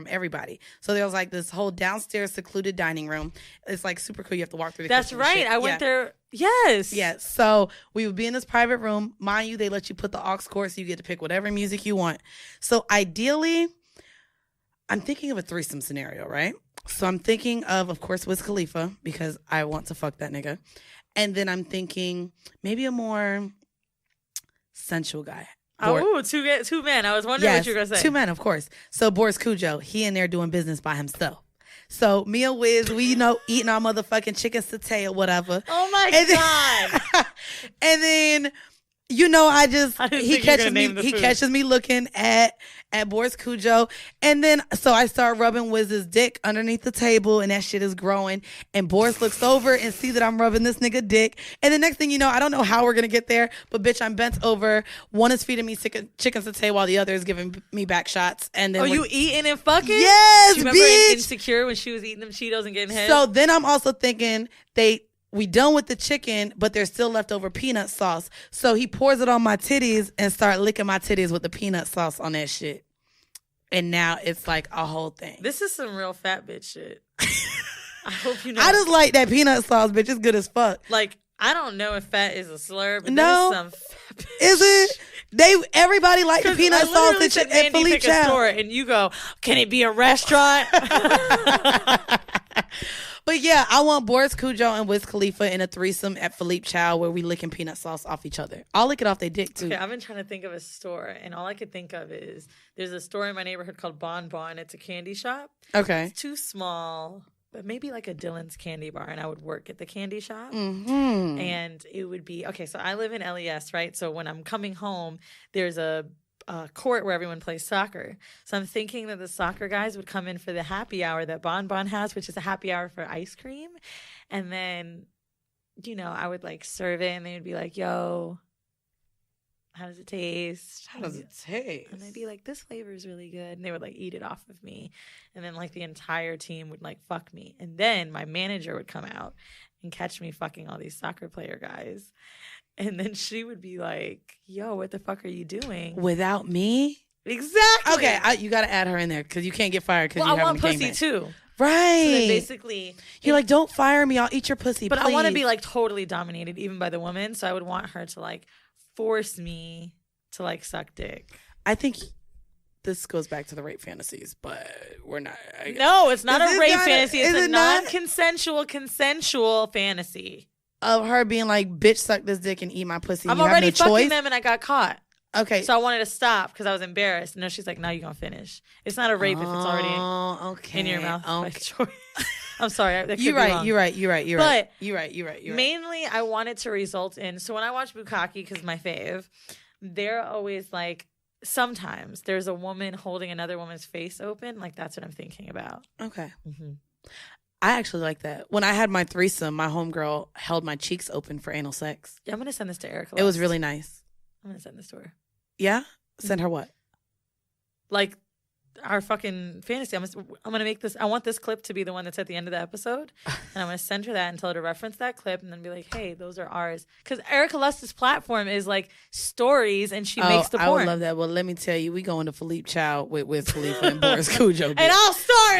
everybody. So there was like this whole downstairs secluded dining room. It's like super cool. You have to walk through the That's kitchen. right. I went there. Yes. Yeah. So we would be in this private room. Mind you, they let you put the aux cord so you get to pick whatever music you want. So ideally, I'm thinking of a threesome scenario, right? So I'm thinking of course, Wiz Khalifa, because I want to fuck that nigga. And then I'm thinking maybe a more sensual guy. Two men. I was wondering what you were going to say. 2 men, of course. So Boris Cujo, he in there doing business by himself. So me and Wiz, we, eating our motherfucking chicken satay or whatever. Oh my God. And then, he catches me looking at Boris Cujo. And then, so I start rubbing Wiz's dick underneath the table and that shit is growing. And Boris looks over and see that I'm rubbing this nigga dick. And the next thing you know, I don't know how we're going to get there, but bitch, I'm bent over. One is feeding me chicken satay while the other is giving me back shots. And then you eating and fucking? Yes, you remember bitch. in Insecure when she was eating them Cheetos and getting head? So then I'm also thinking we done with the chicken, but there's still leftover peanut sauce. So he pours it on my titties and start licking my titties with the peanut sauce on that shit. And now it's like a whole thing. This is some real fat bitch shit. I hope you know. I just like that peanut sauce, bitch. It's good as fuck. Like, I don't know if fat is a slur, but no, there's some fat bitch. Is it? Everybody like the peanut sauce at Philippe Chow. Store and you go, can it be a restaurant? But yeah, I want Boris Cujo and Wiz Khalifa in a threesome at Philippe Chow where we licking peanut sauce off each other. I'll lick it off their dick too. Okay, I've been trying to think of a store, and all I could think of is there's a store in my neighborhood called Bon Bon. It's a candy shop. Okay. It's too small, but maybe like a Dylan's Candy Bar, and I would work at the candy shop. Mm-hmm. And it would be, okay, so I live in LES, right? So when I'm coming home, there's a court where everyone plays soccer. So I'm thinking that the soccer guys would come in for the happy hour that Bon Bon has, which is a happy hour for ice cream. And then, I would like serve it and they would be like, yo, how does it taste? How does it taste? And I'd be like, this flavor is really good. And they would like eat it off of me. And then like the entire team would like fuck me. And then my manager would come out and catch me fucking all these soccer player guys. And then she would be like, yo, what the fuck are you doing? Without me? Exactly. Okay, you got to add her in there because you can't get fired because you I want pussy gangbang. too. Right. So basically, you're like, don't fire me. I'll eat your pussy, but please. I want to be like totally dominated even by the woman. So I would want her to like force me to like suck dick. I think this goes back to the rape fantasies, but we're not. No, it's not a rape fantasy. It's a non-consensual consensual fantasy. Of her being like, bitch, suck this dick and eat my pussy. I'm already fucking them and I got caught. Okay. So I wanted to stop because I was embarrassed. No, she's like, now you're going to finish. It's not a rape if it's already in your mouth. By choice. I'm sorry. You're right. But you're right. Mainly, I want it to result in, so when I watch Bukkake, because my fave, they're always like, sometimes there's a woman holding another woman's face open. Like, that's what I'm thinking about. Okay. Mm-hmm. I actually like that. When I had my threesome, my homegirl held my cheeks open for anal sex. Yeah, I'm going to send this to Erica. It was really nice. I'm going to send this to her. Yeah? Send her what? Like our fucking fantasy. I'm going to make this. I want this clip to be the one that's at the end of the episode. And I'm going to send her that and tell her to reference that clip and then be like, hey, those are ours. Because Erica Lust's platform is like stories and she makes the porn. I would love that. Well, let me tell you, we going to Philippe Chow with Khalifa and Boris Cujo. And I'll start.